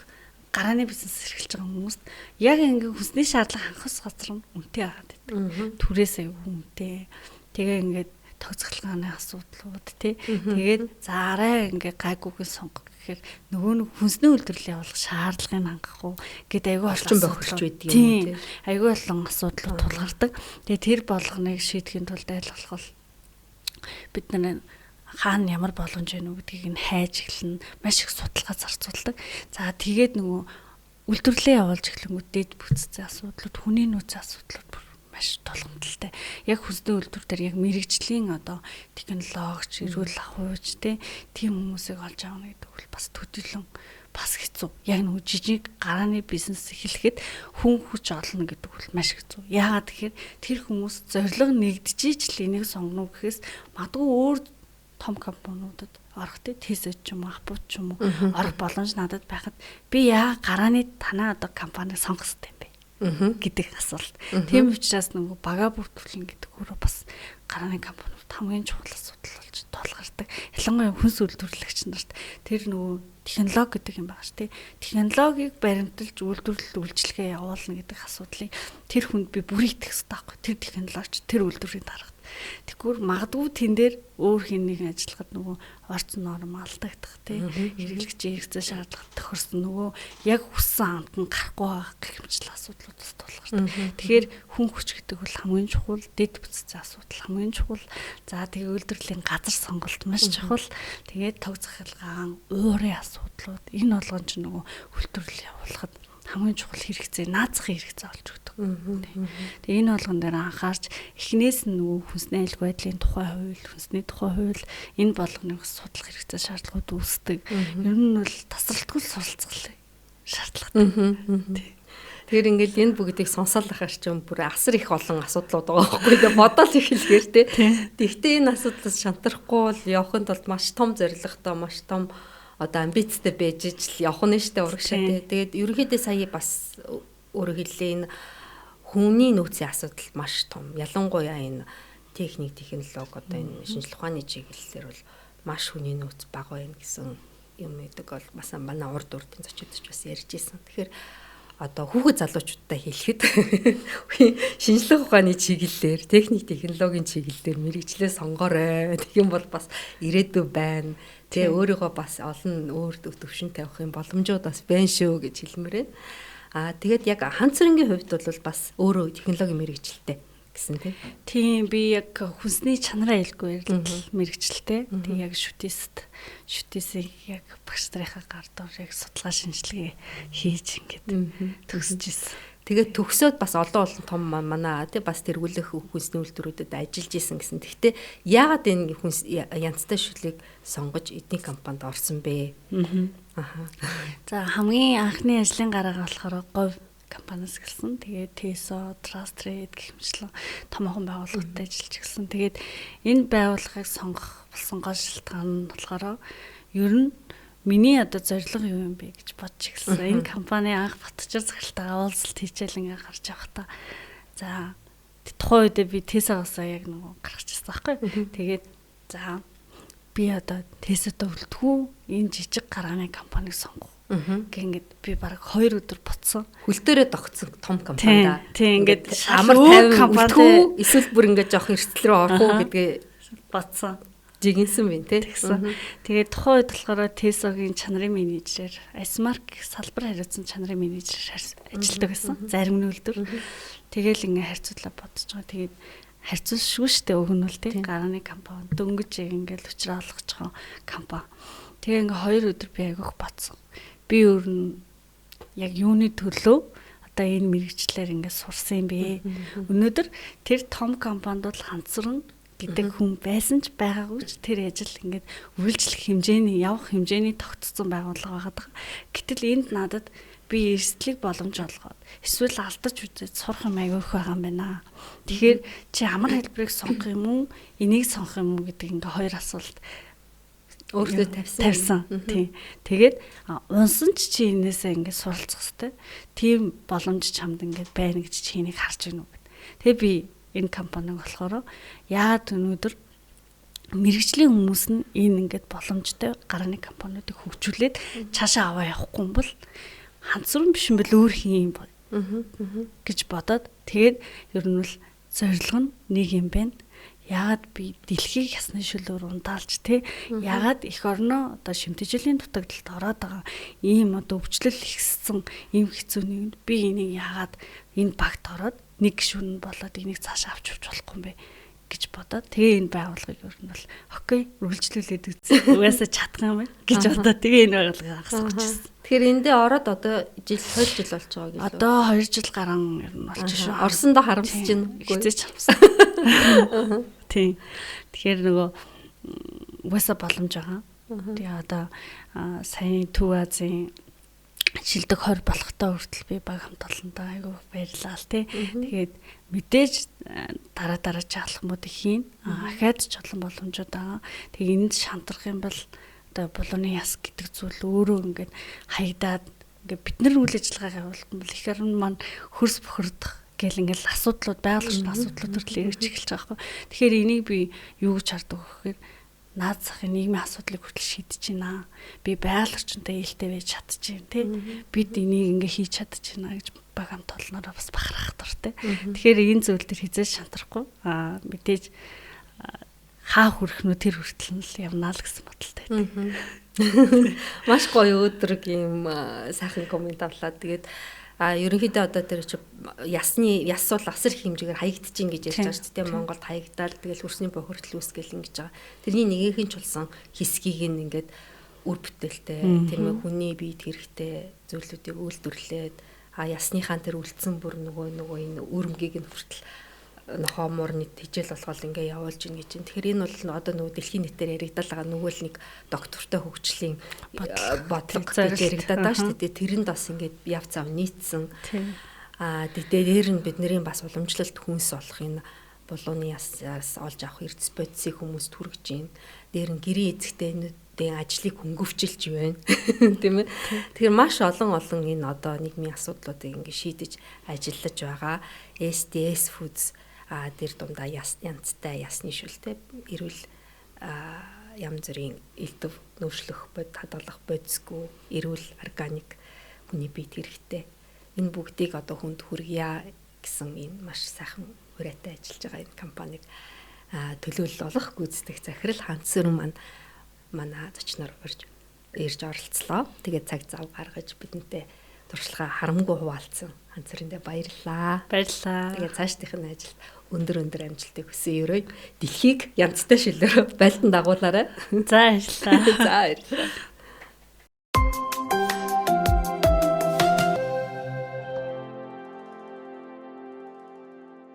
гарааны бизнес эрхэлж байгаа хүмүүст яг ингээд хүнсний шаардлага хангах газар нь үнэтэй байгаад байдаг. Түрээс аяг үнэтэй. Тэгээ ингээд тооцоолгооны асуудлууд тий. Тэгээд заараа ингээ гайгүйг сонгох гэхээр нөгөө нэг хүнсний үйлдвэрлэл явуулах шаардлагыг хангах уу гэд айгүй
орчин бохирч байдаг юм тий.
Айгүй олон асуудлууд тулгардаг. Тэгээд тэр болгоныг шийдэхин тулд айлгах бол бид нар хаана ямар боломж байна уу гэдгийг нь хайж эхэлнэ. Маш их судалгаа зарцуулдаг. За тэгээд нөгөө үйлдвэрлэлээ явуулж эхлэнгүүт дэд бүтцийн асуудлууд, хүний нөөцийн асуудлууд маш тулгамдaltaй. Яг хүнсний үйлдвэр дээр яг мэрэгжлийн одоо технологич, эрүүл ахуйч тийм хүмүүсийг олж авах гэдэг бол бас төдийлөн бас хэцүү. Яг нөгөө жижиг гарааны бизнес эхлэхэд хүн хүч олно гэдэг бол маш хэцүү. Яагаад тэгэхээр тэр хүмүүс зорилго нэгдэж л энийг сонгоно гэхээс магадгүй өөр том компаниудад орох тэсэж ч юм уу, апууд ч юм уу орох боломж надад байхад би яа гарааны танаа одоо компаниг сонгох хэрэгтэй юм бэ гэдэг асуулт. Тийм учраас нөгөө бага бүртгүүлэн гэдэг өөрөө бас гарааны компаниуд хамгийн чухал асуудал болж тулгардаг. Ялангуяа хүнс үйлдвэрлэгч нарт тэр нөгөө технологи гэдэг юм байгаа ш тий. Технологиг баримталж үйлдвэрлэл үйлчилгээ явуулна гэдэг асуудлыг тэр хүнд би бүр итгэх хэрэгтэй байхгүй. Тэр технологич тэр үйлдвэрийн дарагт Тэгвэл магадгүй тэн дээр өөр хин нэг ажиллахад нөгөө орц норм алдагдах тий. Хэрэглэгчийн хэрэгцээ шаардлага тохирсон нөгөө яг хүссэн амт нь гарахгүй байгаа гэх мэтчил асуудлуудаас тулгарч. Тэгэхээр хүн хүч гэдэг бол хамгийн чухал, дэд бүтцийн асуудал хамгийн чухал. За тэгээ үйлдвэрлэлийн газар сонголт маш чухал. Тэгээд тог захиргаан, уурын асуудлууд энэ болгон ч нөгөө үйлдвэрлэл явуулахад хамгийн чухал хэрэгцээ, наацхан хэрэгцээ болж өгдөг. Тэгээ энэ болгон дээр анхаарч эхнээс нь нөгөө хүнсний аюулгүй байдлын тухай хууль, хүнсний тухай хууль энэ болгоныг судлах хэрэгцээ шаардлагууд үүсдэг. Ер нь бол тасралтгүй суралцах шаардлагатай.
Тэгэхээр ингээл энэ бүгдийг сонсоод ахаар чинь бүр асар их олон асуудлууд байгаа байхгүй дээ. Бодол эхлэхээр тий. Тэгвэл энэ асуудлаас шантарахгүй бол явахын тулд маш том зорилготой, маш том одоо амбицтай байж ижил явах нь штэ урагшаа тий. Тэгээд ерөнхийдөө сая бас өөрөөр хэлээ энэ хүний нөөцийн асуудал маш том. Ялангуяа энэ техник, технологи одоо энэ шинжлэх ухааны чиглэлээр бол маш хүний нөөц бага байна гэсэн юм гэдэг бол бас манай урд урдын зочдч бас ярьж ирсэн. Тэгэхээр одоо хүүхэд залуучуудтай хэлэхэд шинжлэх ухааны чиглэлээр, техник, технологийн чиглэлээр мэрэгчлээ сонгоорой. Тэгэх юм бол бас ирээдүй байна. Тэ өөрийгөө бас олон өөр төвшин тавих юм боломжууд бас байна шүү гэж хэлмээр байна. Тэгээд яг Ханц цэрэнгийн хувьд бол бас өөрөө технологи мэрэгчлээ гэсэн
тийм би яг хүнсний чанараа айлгүй мэрэгчлээ. Тэг яг шүтээсийг яг багш нарынхаа гардаар яг судалгаа шинжилгээ хийж ингээд төгсөж ирсэн.
Тэгээд төгсөөд бас олон том манай тий бас тэргүүлэх хүнсний үйлдвэрүүдэд ажиллаж исэн гэсэн. Гэхдээ яагаад энэ хүнс янзтай шүлгийг сонгож эдний компанид орсон бэ?
За хамгийн анхны ажлын гараа болохоор говь компаниас гэлсэн. Тэгээд Teso, Trust-Trade гэх мэтлэн томоохон байгууллагуудад ажиллаж гэлсэн. Тэгээд энэ байгууллагыг сонгох болсон гол шалтгаан нь болохоор ер нь миний одоо зорилго юу юм бэ гэж бодож ирсэн. Энэ компани анх Батчаар захиралтайгаа уулзалт хийчихэл ингээ гарч явах та. За тухайн үед би Teso-гоосоо яг нөгөө гарч ирсэн байхгүй. Тэгээд за би одоо Teso-д үлдэх үү? Энэ жижиг гарааны компаниг сонгох. Ингээд би бараг 2 өдөр буцсан.
Хөлтөөрөө тогтсон том компани да.
Тийм ингээд
амар 50 компани эсвэл бүр ингээд жоох эрсдэл рүү орох уу гэдгээ
бодсон.
Жигэнсэн байна тий.
Тэгээд тухайн үед болохоор Teso-гийн чанарын менежер, Asmark салбар хариуцсан чанарын менежер ажилладаг байсан. Зарим нөлдөр. Тэгэл ингээ харьцуулаа бодож байгаа. Тэгээд харьцуулшгүй штэ өг нь бол тий. Гарааны компани дөнгөж ингээл учраа олгож байгаа компани. Тэгээ ингээ 2 өдөр би айгүйх бодсон. Би өөр нь яг юуны төлөө одоо энэ мэрэгчлэр ингээ сурсан юм бэ. Өнөөдөр тэр том компанид бол Ханцран гэдэг хүн байсан ч байгаагүй ч тэр ажил ингээд үйлчлэх хэмжээний явах хэмжээний тогтцсон байгууллага байгаа. Гэтэл энд надад би эрсдлийг боломж олгоод эсвэл алдаж үзээд сурах юм аягүй их байгаа юм байна. Тэгэхээр чи ямар хэлбэрийг сонгох юм уу? Энийг сонгох юм уу гэдэг ингээ хоёр асуулт
өөртөө
тавьсан. Тийм. Тэгээд унсан чи энээсээ ингээд суралцах хэрэгтэй. Тийм боломж чамд ингээд байна гэж чи энийг харж байна уу гэд. Тэгээ би энэ компаниг болохоор яагаад өнөөдөр мэрэгжлийн хүмүүс нь энэ ингээд боломжтой гарааны компаниудыг хөгжүүлээд цаашаа аваа явахгүй юм бол Ханцран биш юм бол өөр хин юм бол гэж бодоод тэгээд ер нь бол зорилго нь нэг юм байна. Яагаад би дэлхийг ясны шүлөөр ундаалж те яагаад эх орноо одоо шимтгийллийн дутагдалд ороод байгаа ийм одоо өвчлөл ихссэн ийм хэцүү нэгэнд би энийг яагаад энэ багт ороод нэг гишүүн болоод энийг цаашаа авч болохгүй юм бэ гэж бодоод тэгээ энэ байгууллагыг ер нь бол окей үргэлжлүүлээд үзсэн. Угаасаа чадах юм байна гэж бодоод тэгээ энэ байгууллагыг хасах гэсэн.
Тэгэхээр эндээ ороод одоо жил 2 жил болж байгаа гэж.
Одоо 2 жил гарan ер нь болж шүү.
Орсондоо харамсаж байна.
Хэцээч харамсан. Тийм. Тэгэхээр нөгөө угаасаа боломж байгаа. Тэгээ одоо саяны Төв Азийн шилдэг 20 болохтой хүртэл би баг хамт олонтой айгүй баярлалаа л тий. Тэгээд мэдээж дараа чаалхмуудыг хийн. Ахаад ч олон боломжууд байгаа. Тэгээ энд шантрах юм бол одоо булууны яс гэдэг зүйл өөрөө ингээд хаягдаад ингээд бид нар үйл ажиллагаа явуулсан бол их орн маань хөрс бохирдох гэл ингээд асуудлууд байгууллагын асуудлууд төрөл ирж эхэлж байгаа байхгүй. Тэгэхээр энийг би юу гэж хардаг вэ гэхээр наад захын нийгмийн асуудлыг хүртэл шийдэж байна. Би байгаль орчинтой ээлтэй байж чадчихээн тий. Бид энийг ингээ хийж чадчихна гэж баг хамт олноороо бас бахархах дуртай. Тэгэхээр энэ зүйл төр хизээж шантрахгүй. Мэдээж хаа хүрэх нь тэр хүртэл нь л явнаа л гэсэн бодолтой байдаг.
Маш гоё өдрөгийн сайхан комент авлаа. Тэгээд ерөнхийдөө одоо тэр чи яс бол асар их хэмжээгээр хаягдчихин гэж ярьж байгаа шүү дээ. Монголд хаягдаад тэгэл хөрсний бохирдол үүсгээл ингэж байгаа. Тэрний нэгийнхэн ч болсон хэсгийг ингээд үр бүтээлтэй тэр мэ хүний биед хэрэгтэй зүйлүүдийг үйлдвэрлээд ясныхаа тэр үлдсэн бүр нөгөө энэ өрмгийг нь хүртэл нохоморны хижээл болгоод ингээ явуулж ийн гэж байна. Тэгэхээр энэ бол одоо нөгөө дэлхийн нийтээр яригдал байгаа нөгөө л нэг доктортой хөгжлийн бодлого гэж яригдаад байгаа шүү дээ. Тэрэнд бас ингээд яв зав нийцсэн. Дээр нь бидний бас уламжлалт хүнс болох энэ булууны ясаас олж авах эрдэс бодисыг хүмүүст хүргэж байна. Дээр нь гэрийн эзэгтэйнүүдийн ажлыг хөнгөвчлж байна. Тийм ээ. Тэгэхээр маш олон энэ одоо нийгмийн асуудлуудыг ингээ шийдэж ажиллаж байгаа. SDS Foods дээр дундаа янзтай ясны шүлтэй эрүүл янз бүрийн элдв нөөшлөх хадгалах бодисгүй эрүүл органик хүний биед хэрэгтэй. Энэ бүгдийг одоо хүнд хүргье гэсэн энэ маш сайхан хүрээтэй ажиллаж байгаа энэ компаниг төлөөлөл олох гүйцэтгэх захирал Ханц Сүрэн манай зочноор ирж оролцлоо. Тэгээд цаг зав гаргаж бидэнтэй туршлага харамгүй хуваалцсан Ханц Сүрэндээ баярлалаа.
Баярлалаа.
Тэгээд цаашдынх нь ажилд өндөр амжилтыг хүсье өрөө. Дэлхийг янзтай шилээр байлдан дагуулаарай.
За баярлалаа.
За баярлалаа.